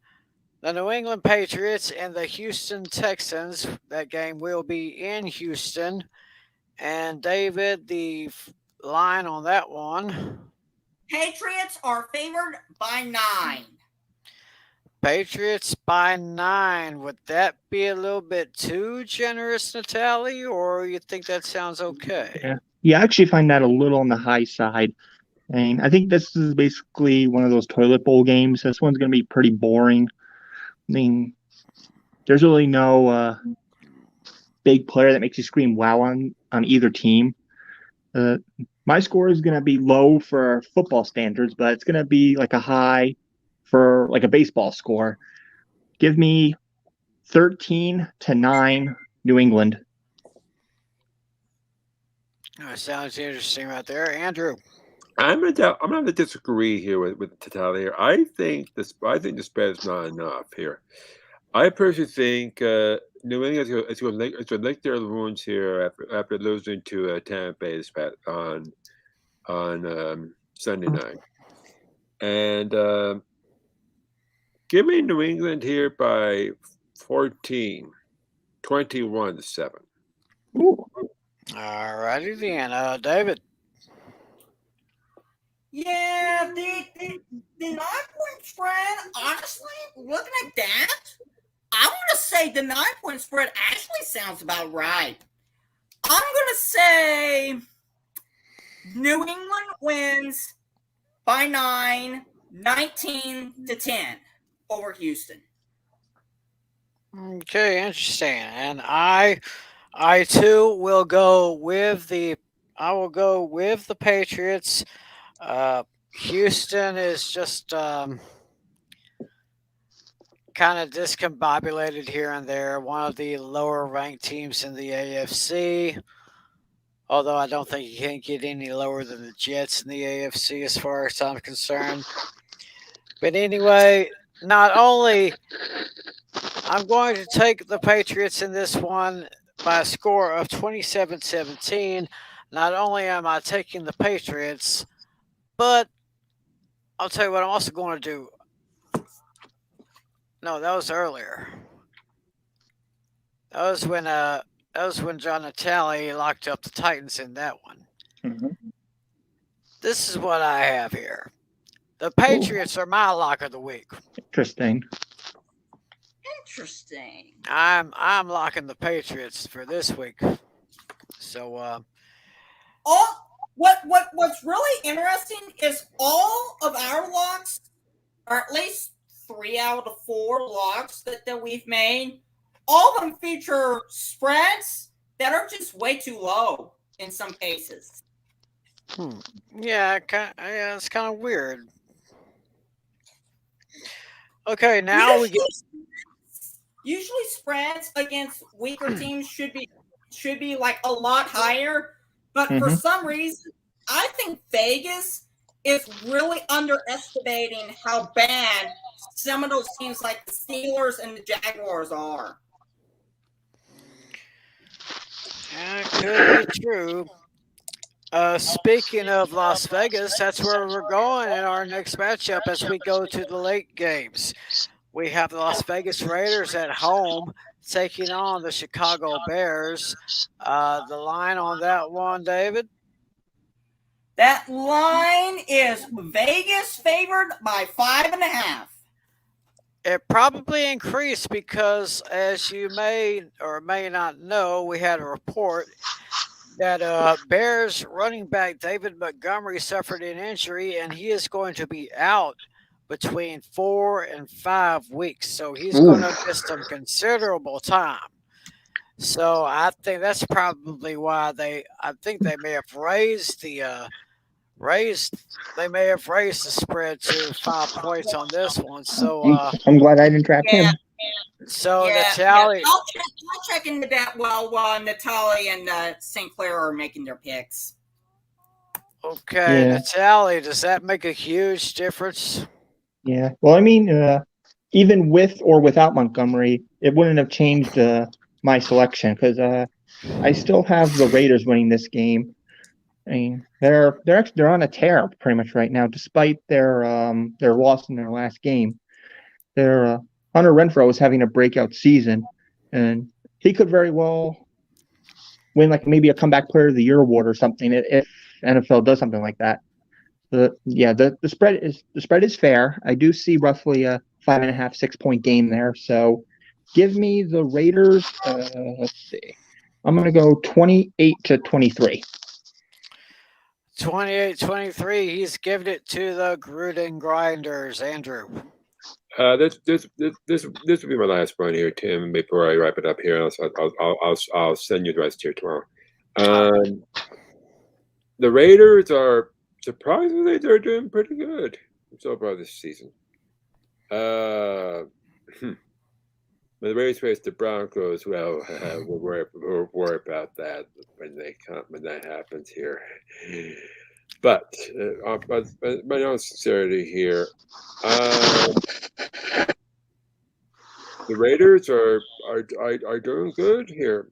the New England Patriots and the Houston Texans. That game will be in Houston. And David, the line on that one. Patriots are favored by 9. Patriots by 9. Would that be a little bit too generous, Natalie, or you think that sounds okay? Yeah, I actually find that a little on the high side. I mean, I think this is basically one of those toilet bowl games. This one's going to be pretty boring. I mean, there's really no big player that makes you scream wow on either team. My score is going to be low for football standards, but it's going to be like a high for like a baseball score. Give me 13-9 New England. That sounds interesting right there. Andrew. I'm gonna disagree here with Tatali here. I think the spread is not enough here. I personally think New England is going to lick their wounds here after losing to Tampa Bay on Sunday night, and give me New England here by 14, 21-7. All righty then, David. Yeah, the 9-point spread, honestly, looking at that, I want to say the 9-point spread actually sounds about right. I'm going to say New England wins by 9, 19-10 over Houston. Okay, interesting. And I too will go with the Patriots. Houston is just kind of discombobulated here and there. One of the lower ranked teams in the AFC. Although I don't think you can get any lower than the Jets in the AFC as far as I'm concerned. But anyway, not only I'm going to take the Patriots in this one by a score of 27-17. Not only am I taking the Patriots, but I'll tell you what I'm also going to do. No, that was earlier. That was when John Natale locked up the Titans in that one. Mm-hmm. This is what I have here. The Patriots are my lock of the week. Interesting. I'm locking the Patriots for this week. So what's really interesting is all of our locks, or at least 3 out of 4 locks that we've made, all of them feature spreads that are just way too low in some cases. Yeah, it's kind of weird. Okay, now we get. Usually, spreads against weaker teams should be like a lot higher, but for some reason, I think Vegas is really underestimating how bad some of those teams like the Steelers and the Jaguars are. It could be true. Speaking of Las Vegas, that's where we're going in our next matchup as we go to the late games. We have the Las Vegas Raiders at home taking on the Chicago Bears. The line on that one, David? That line is Vegas favored by 5.5. It probably increased because, as you may or may not know, we had a report that Bears running back David Montgomery suffered an injury, and he is going to be out between 4 and 5 weeks. So he's going to miss some considerable time. So I think that's probably why I think they may have raised the spread to 5 points on this one. So I'm glad I didn't trap him. so Natalie, I'll check into that while Natalie and St. Clair are making their picks. okay, Yeah. Natalie, does that make a huge difference? Yeah. Well, I mean, even with or without Montgomery, it wouldn't have changed my selection because I still have the Raiders winning this game. I mean, they're on a tear pretty much right now, despite their loss in their last game. Their Hunter Renfrow is having a breakout season, and he could very well win like maybe a comeback player of the year award or something if NFL does something like that. The spread is fair. I do see roughly a 5.5, 6 point game there. So give me the Raiders. Let's see. I'm going to go 28-23. 28-23. He's given it to the Gruden Grinders. Andrew. This will be my last one here, Tim. Before I wrap it up here, I'll send you the rest here tomorrow. The Raiders are surprisingly they're doing pretty good so far this season. The Raiders face the Broncos. Well, we'll worry about that when that happens here. But my own sincerity here, the Raiders are doing good here.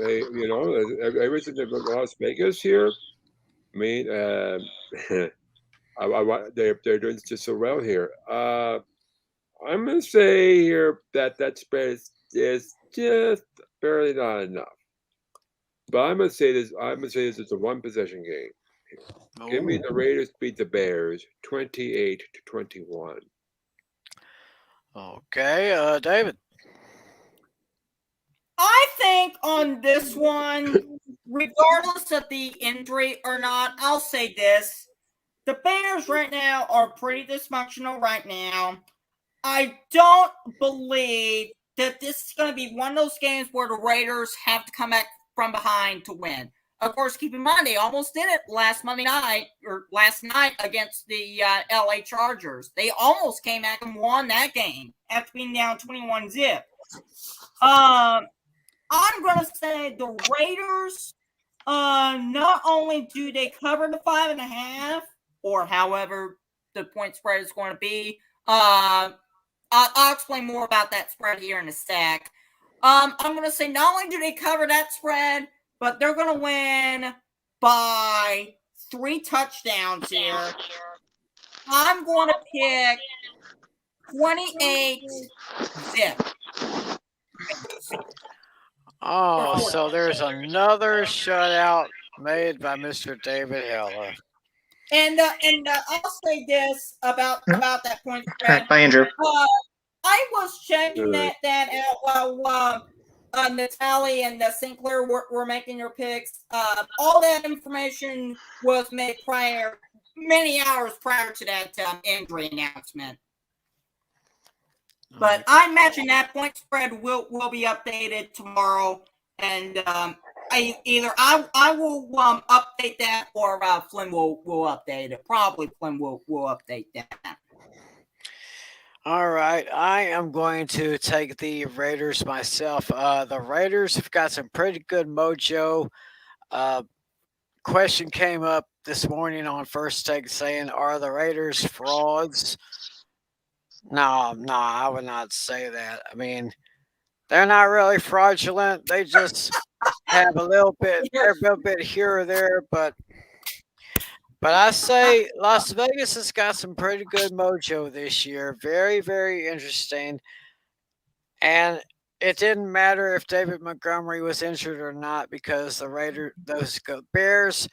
Ever since they went to Las Vegas here, I mean, they're doing just so well here. I'm going to say here that spread is just barely not enough. But I'm going to say this is a one possession game. Give me the Raiders beat the Bears 28-21. Okay, David. I think on this one, regardless of the injury or not, I'll say this. The Bears right now are pretty dysfunctional right now. I don't believe that this is going to be one of those games where the Raiders have to come back from behind to win. Of course, keep in mind, they almost did it last night against the LA Chargers. They almost came back and won that game after being down 21-0. I'm going to say the Raiders, not only do they cover the 5.5, or however the point spread is going to be, I'll explain more about that spread here in a sec. I'm going to say not only do they cover that spread, but they're going to win by 3 touchdowns here. I'm going to pick 28-0. Oh, so there's another shutout made by Mr. David Heller. And I'll say this about that point spread. Bye, Andrew. I was checking that out while Natalie and St. Clair were making your picks. All that information was made many hours prior to that injury announcement. But I imagine that point spread will be updated tomorrow, and I will update that, or Flynn will update it. Probably Flynn will update that. All right, I am going to take the Raiders myself. The Raiders have got some pretty good mojo. Question came up this morning on First Take saying, "Are the Raiders frauds?" No, I would not say that. I mean, they're not really fraudulent. They just have a little bit here or there, but I say Las Vegas has got some pretty good mojo this year. Very, very interesting. And it didn't matter if David Montgomery was injured or not because those Bears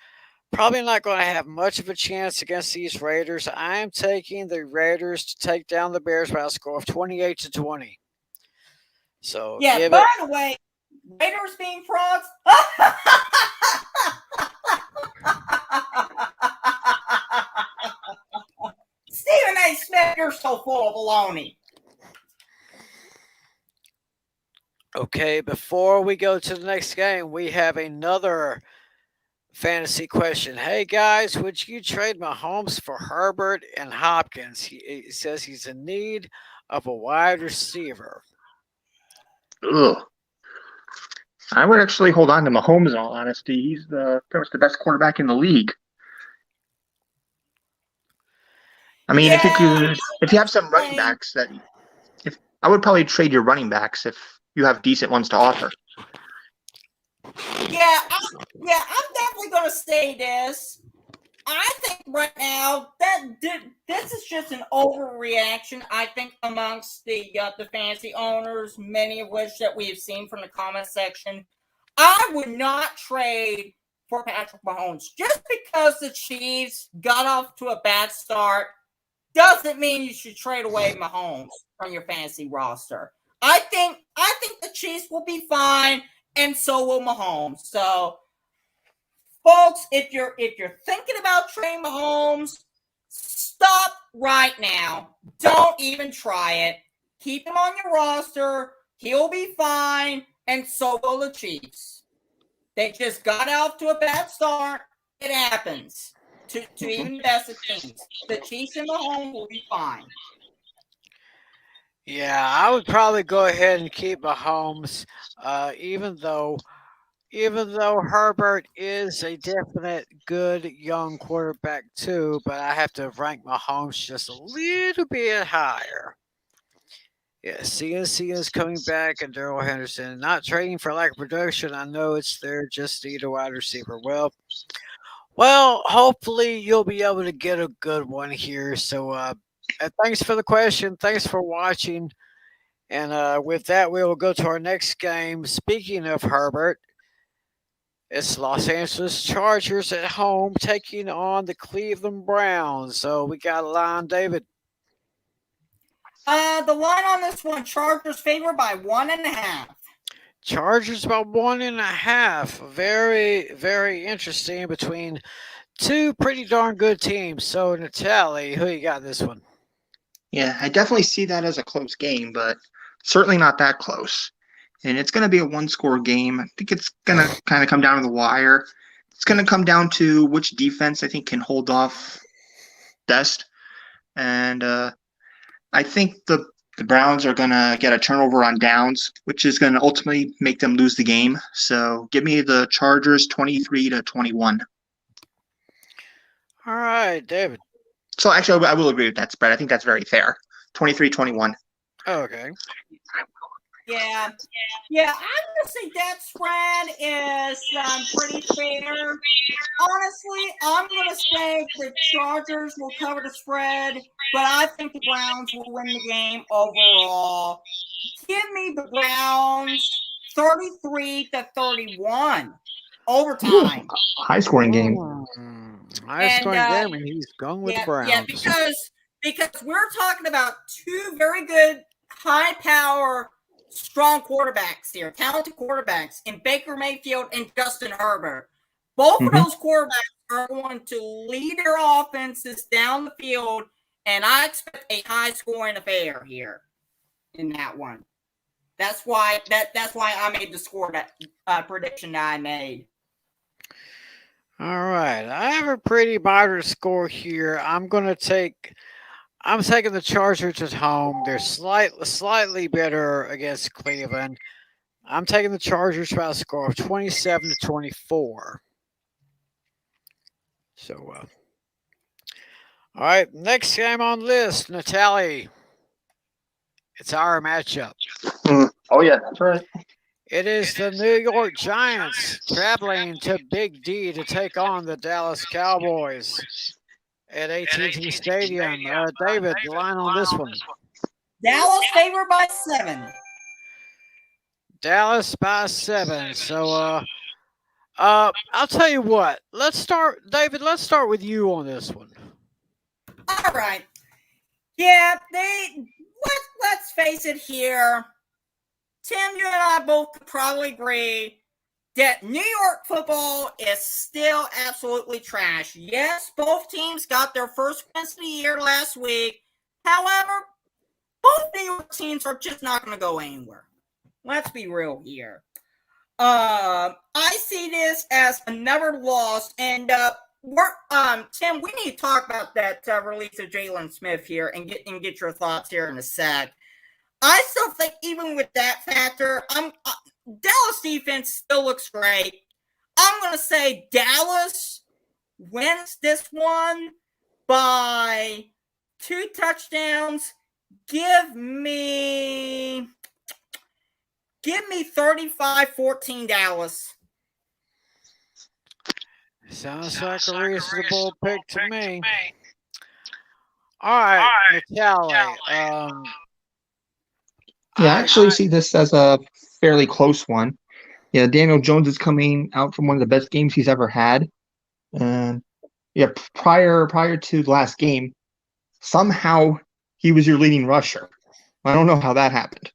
probably not going to have much of a chance against these Raiders. I am taking the Raiders to take down the Bears by a score of 28-20. So yeah. By the way, Raiders being frauds. Stephen A. Smith, you're so full of baloney. Okay, before we go to the next game, we have another fantasy question. Hey guys, would you trade Mahomes for Herbert and Hopkins? He says he's in need of a wide receiver. Ugh. I would actually hold on to Mahomes in all honesty. He's pretty much the best quarterback in the league. I mean, if you have some running backs I would probably trade your running backs if you have decent ones to offer. Yeah, I'm definitely going to say this. I think right now that this is just an overreaction. I think amongst the fantasy owners, many of which that we have seen from the comment section. I would not trade for Patrick Mahomes just because the Chiefs got off to a bad start. Doesn't mean you should trade away Mahomes from your fantasy roster. I think the Chiefs will be fine, and so will Mahomes. So, folks, if you're thinking about trading Mahomes, stop right now. Don't even try it. Keep him on your roster. He'll be fine, and so will the Chiefs. They just got off to a bad start. It happens to even the best of teams. The Chiefs and Mahomes will be fine. Yeah, I would probably go ahead and keep Mahomes, even though Herbert is a definite good young quarterback too, but I have to rank Mahomes just a little bit higher. Yeah, CNC is coming back and Darrell Henderson. Not trading for lack of production. I know it's there, just need a wide receiver. Well, hopefully you'll be able to get a good one here. So thanks for the question. Thanks for watching. And with that, we will go to our next game. Speaking of Herbert, it's Los Angeles Chargers at home taking on the Cleveland Browns. So we got a line, David. The line on this one, Chargers favored by 1.5. Chargers by 1.5. Very, very interesting between two pretty darn good teams. So, Natalie, who you got this one? Yeah, I definitely see that as a close game, but certainly not that close. And it's going to be a one-score game. I think it's going to kind of come down to the wire. It's going to come down to which defense I think can hold off best. And I think the Browns are going to get a turnover on downs, which is going to ultimately make them lose the game. So give me the Chargers 23-21. All right, David. So actually, I will agree with that spread. I think that's very fair. 23-21. Okay. Yeah. I'm gonna say that spread is pretty fair. Honestly, I'm gonna say the Chargers will cover the spread, but I think the Browns will win the game overall. Give me the Browns 33-31 overtime. High scoring game. High scoring game, and he's going with the Browns. Yeah, because we're talking about two very good, high power, strong quarterbacks here, talented quarterbacks in Baker Mayfield and Justin Herbert. Both of those quarterbacks are going to lead their offenses down the field, and I expect a high scoring affair here in that one. That's why I made the score that prediction that I made. All right, I have a pretty moderate score here. I'm taking the Chargers at home. They're slightly better against Cleveland. I'm taking the Chargers by a score of 27-24. So, all right, next game on the list, Natalie. It's our matchup. Oh yeah, that's right. It is the New York Giants traveling to Big D to take on the Dallas Cowboys at AT&T Stadium. David, the line on this one. Dallas favored by 7. Dallas by 7. So, I'll tell you what. Let's start, David. Let's start with you on this one. All right. Yeah, let's face it here. Tim, you and I both could probably agree that New York football is still absolutely trash. Yes, both teams got their first wins of the year last week. However, both New York teams are just not going to go anywhere. Let's be real here. I see this as another loss, and Tim, we need to talk about that release of Jalen Smith here and get your thoughts here in a sec. I still think even with that factor, Dallas defense still looks great. I'm going to say Dallas wins this one by 2 touchdowns. Give me 35-14 Dallas. Sounds like a reasonable pick to me. All right, Natalie. Yeah, I actually see this as a fairly close one. Yeah, Daniel Jones is coming out from one of the best games he's ever had. And yeah, prior to the last game, somehow he was your leading rusher. I don't know how that happened.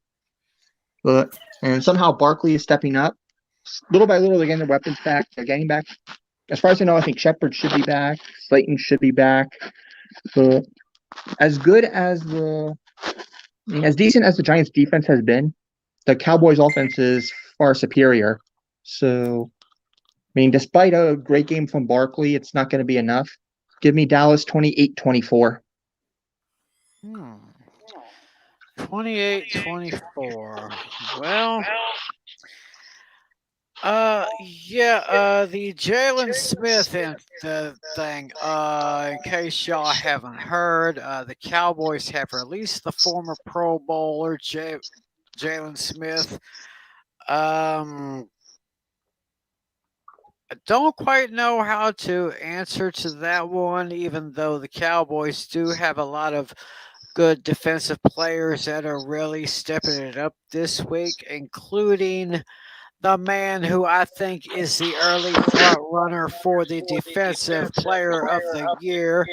And somehow Barkley is stepping up. Little by little, they're getting their weapons back. They're getting back. As far as I know, I think Shepard should be back. Slayton should be back. But as good as as decent as the Giants' defense has been, the Cowboys' offense is far superior. So, I mean, despite a great game from Barkley, it's not going to be enough. Give me Dallas 28-24. 28-24. Well, the Jalen Smith thing, in case y'all haven't heard, the Cowboys have released the former Pro Bowler, Jalen Smith. I don't quite know how to answer to that one, even though the Cowboys do have a lot of good defensive players that are really stepping it up this week, including the man who I think is the early front runner for the defensive player of the year,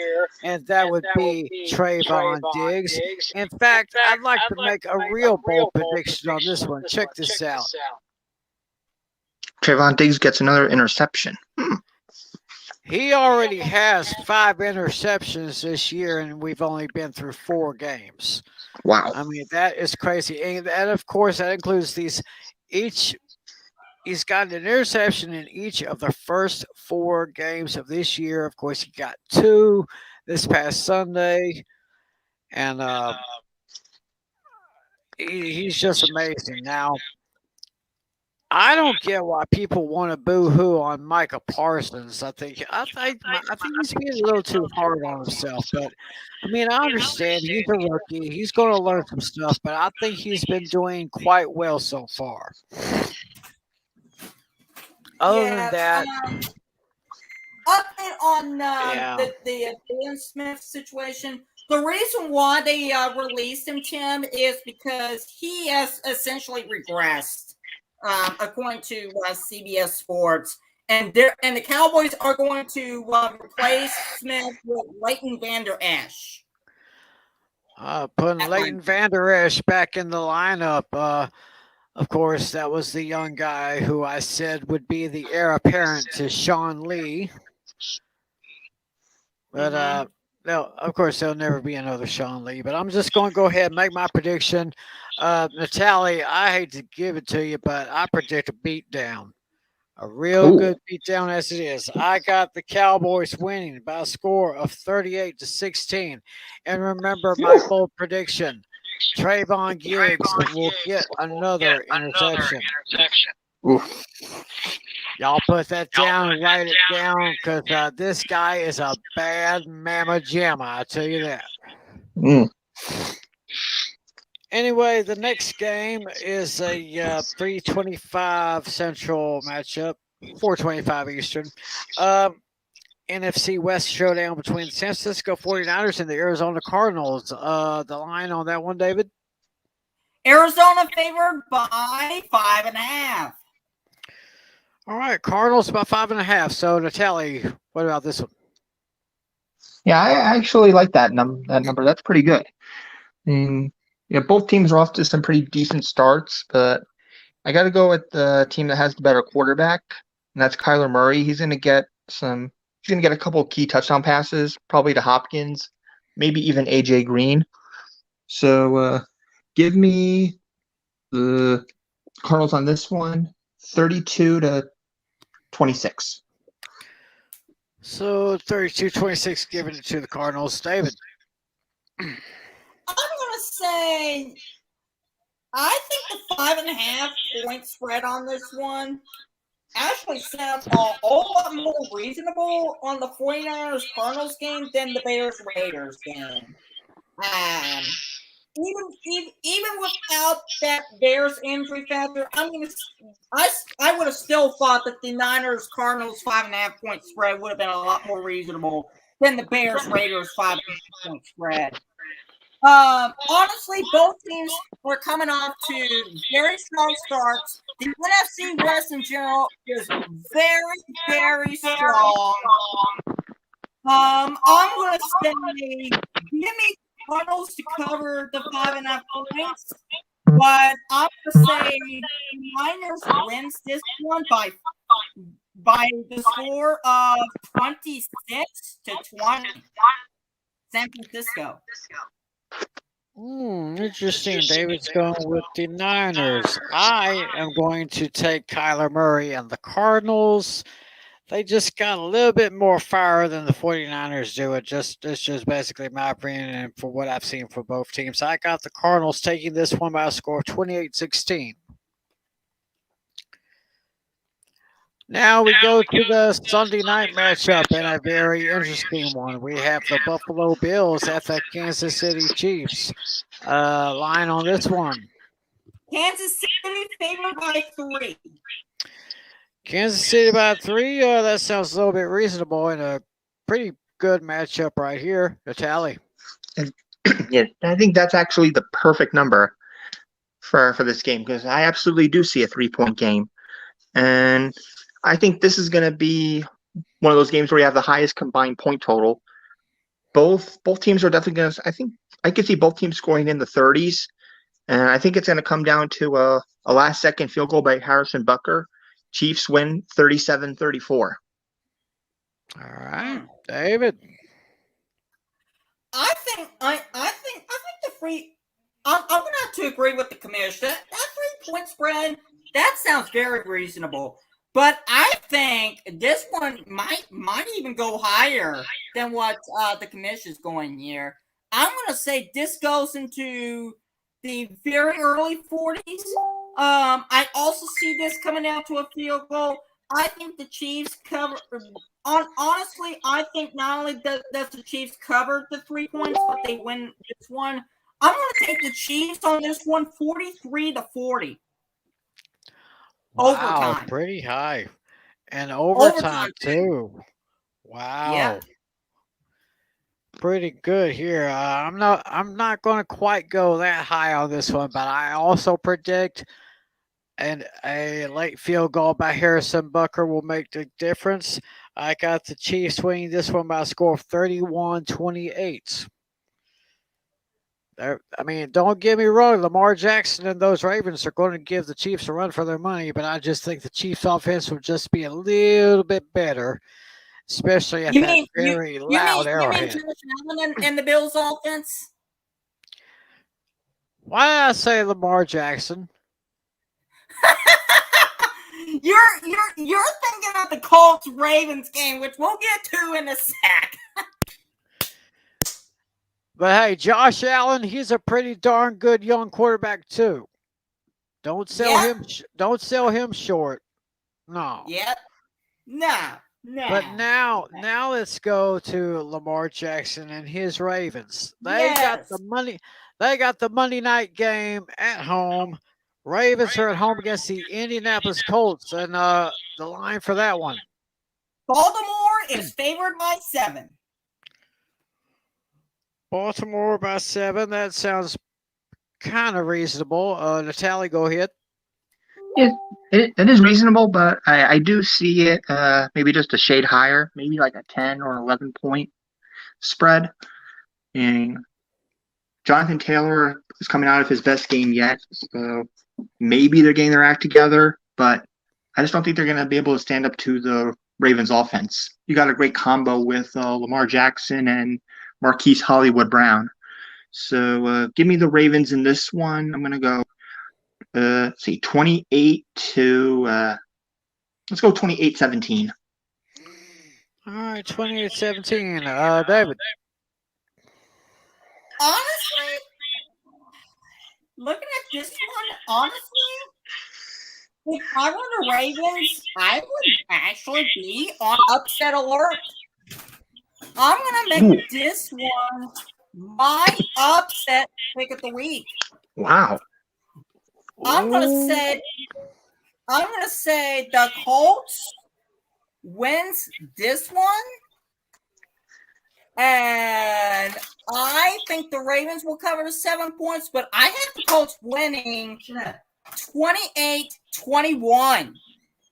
and that would be Trayvon Diggs. In fact, I'd like to make a real bold prediction on this one. Check this out. Trayvon Diggs gets another interception. He already has 5 interceptions this year, and we've only been through 4 games. Wow. I mean, that is crazy. And of course, that includes he's got an interception in each of the first 4 games of this year. Of course, he got 2 this past Sunday. And he's just amazing. Now, I don't get why people want to boo-hoo on Micah Parsons. I think he's being a little too hard on himself. But I mean, I understand he's a rookie. He's going to learn some stuff, but I think he's been doing quite well so far. Other than that, update on the Jalen Smith situation. The reason why they released him, Tim, is because he has essentially regressed. According to CBS Sports, and the Cowboys are going to replace Smith with Leighton Vander Esch. Putting Leighton Vander Esch back in the lineup. Of course, that was the young guy who I said would be the heir apparent to Sean Lee. But no, of course, there'll never be another Sean Lee. But I'm just going to go ahead and make my prediction. Natalie, I hate to give it to you, but I predict a beatdown. A real good beatdown as it is. I got the Cowboys winning by a score of 38-16. And remember my bold prediction. Trayvon Diggs will get another interception. Y'all put that down, write it down, because this guy is a bad mamma jamma. I tell you that. Mm. Anyway, the next game is a 3:25 Central matchup, 4:25 Eastern. NFC West showdown between the San Francisco 49ers and the Arizona Cardinals. The line on that one, David? Arizona favored by 5.5. All right, Cardinals about 5.5. So, Natalie, what about this one? Yeah, I actually like that number. That's pretty good. Yeah, both teams are off to some pretty decent starts, but I got to go with the team that has the better quarterback, and that's Kyler Murray. He's going to get a couple key touchdown passes, probably to Hopkins, maybe even AJ Green. So give me the Cardinals on this one, 32-26. So 32-26, giving it to the Cardinals. David? I'm going to say I think the 5.5 point spread on this one actually sounds a whole lot more reasonable on the 49ers Cardinals game than the Bears Raiders game. Even without that Bears injury factor, I would have still thought that the Niners Cardinals 5.5 point spread would have been a lot more reasonable than the Bears Raiders 5.5 point spread. Honestly, both teams were coming off to very strong starts. The NFC West in general is very, very strong. I'm going to say, give me Cardinals to cover the 5.5 points, but I'm going to say Niners wins this one by the score of 26-20. San Francisco. Interesting. David's going with the Niners. I am going to take Kyler Murray and the Cardinals. They just got a little bit more fire than the 49ers do. It's just basically my opinion and for what I've seen for both teams. I got the Cardinals taking this one by a score of 28-16. Now we go to the Sunday night matchup and a very interesting one. We have the Buffalo Bills at the Kansas City Chiefs. Line on this one. Kansas City favored by 3. Kansas City by 3. That sounds a little bit reasonable and a pretty good matchup right here. Natalie. Yeah, I think that's actually the perfect number for this game because I absolutely do see a 3-point game. And I think this is going to be one of those games where you have the highest combined point total. Both teams are definitely going to – I think I could see both teams scoring in the 30s. And I think it's going to come down to a last-second field goal by Harrison Butker. Chiefs win 37-34. All right. David. I think the free – I'm going to have to agree with the commission. That 3-point spread, that sounds very reasonable. But I think this one might even go higher than what the commission is going here. I'm going to say this goes into the very early 40s. I also see this coming down to a field goal. I think the Chiefs cover. Honestly, I think not only does the Chiefs cover the 3 points, but they win this one. I'm going to take the Chiefs on this one, 43-40. Wow, Overtime. Pretty high. And overtime too. Wow. Yeah. Pretty good here. I'm not going to quite go that high on this one, but I also predict a late field goal by Harrison Butker will make the difference. I got the Chiefs winning this one by a score of 31-28. I mean, don't get me wrong. Lamar Jackson and those Ravens are going to give the Chiefs a run for their money, but I just think the Chiefs' offense will just be a little bit better, especially at that very loud Arrowhead. You mean Josh Allen and the Bills' offense? Why did I say Lamar Jackson? You're thinking of the Colts Ravens game, which we'll get to in a sec. But hey, Josh Allen, he's a pretty darn good young quarterback too. Don't sell him short. No. Yep. No. But now let's go to Lamar Jackson and his Ravens. They got Yes. the money. They got the Monday night game at home. Ravens are at home against the Indianapolis Colts, and the line for that one. Baltimore is favored by 7. Baltimore by 7. That sounds kind of reasonable. Natalie, go ahead. It is reasonable, but I do see it maybe just a shade higher, maybe like a 10 or 11 point spread. And Jonathan Taylor is coming out of his best game yet, so maybe they're getting their act together, but I just don't think they're going to be able to stand up to the Ravens offense. You got a great combo with Lamar Jackson and Marquise Hollywood Brown. So give me the Ravens in this one. I'm going to go 28 to let's go 28-17. All right, 28-17. David. Honestly, looking at this one, if I were the Ravens, I would actually be on upset alert. I'm going to make this one my upset pick of the week. Wow. I'm gonna say the Colts wins this one, and I think the Ravens will cover the 7 points, but I have the Colts winning 28-21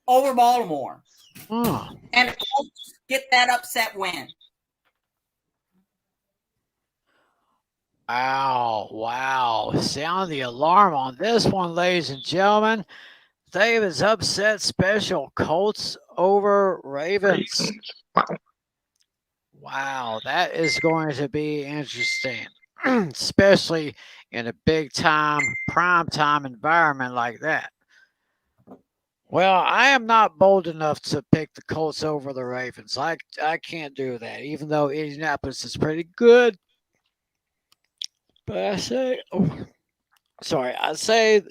over Baltimore. And the Colts get that upset win. Wow. Sound the alarm on this one, ladies and gentlemen. David's upset special. Colts over Ravens. Wow, that is going to be interesting, especially in a big time, prime time environment like that. Well, I am not bold enough to pick the Colts over the Ravens. I can't do that, even though Indianapolis is pretty good. But I say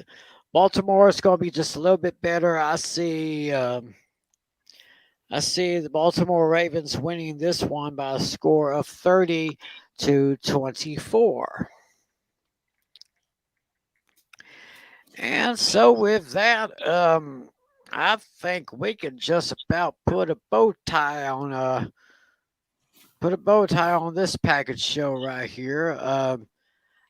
Baltimore is going to be just a little bit better. I see the Baltimore Ravens winning this one by a score of 30-24. And so with that, I think we can just about put a bow tie on this package show right here.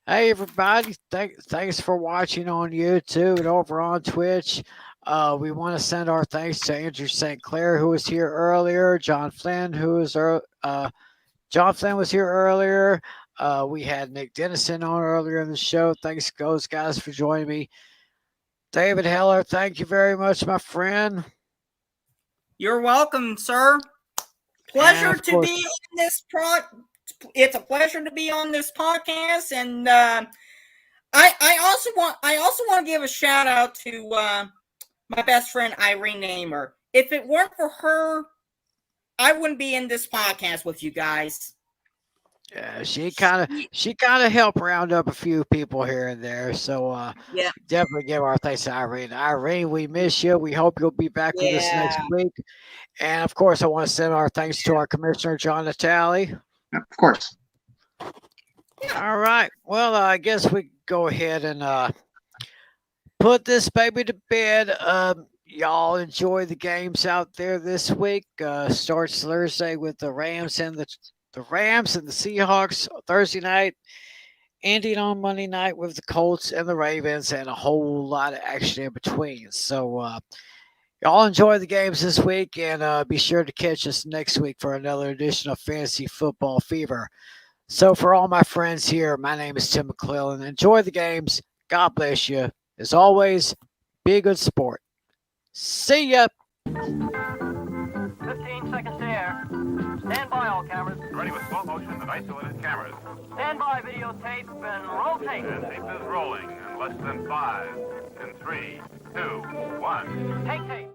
Hey, everybody, thanks for watching on YouTube and over on Twitch. We want to send our thanks to Andrew St. Clair, who was here earlier, John Flynn, was here earlier. We had Nick Dennison on earlier in the show. Thanks, those guys, for joining me. David Heller, thank you very much, my friend. You're welcome, sir. Pleasure to be in this It's a pleasure to be on this podcast, and I also want to give a shout out to my best friend Irene Namer. If it weren't for her, I wouldn't be in this podcast with you guys. Yeah, she kind of helped round up a few people here and there. So yeah, definitely give our thanks to Irene. Irene, we miss you. We hope you'll be back with us next week. And of course, I want to send our thanks to our commissioner, John Natale. Of course. All right. Well, I guess we go ahead and put this baby to bed. Y'all enjoy the games out there this week. Starts Thursday with the Rams and the Seahawks Thursday night, ending on Monday night with the Colts and the Ravens, and a whole lot of action in between. So y'all enjoy the games this week, and be sure to catch us next week for another edition of Fantasy Football Fever. So for all my friends here, my name is Tim McClellan. Enjoy the games. God bless you. As always, be a good sport. See ya. 15 seconds to air. Stand by, all cameras. Ready with slow motion and isolated cameras. Stand by, videotape, and roll tape. And tape is rolling in less than 5, in 3, 2, 1. Take tape.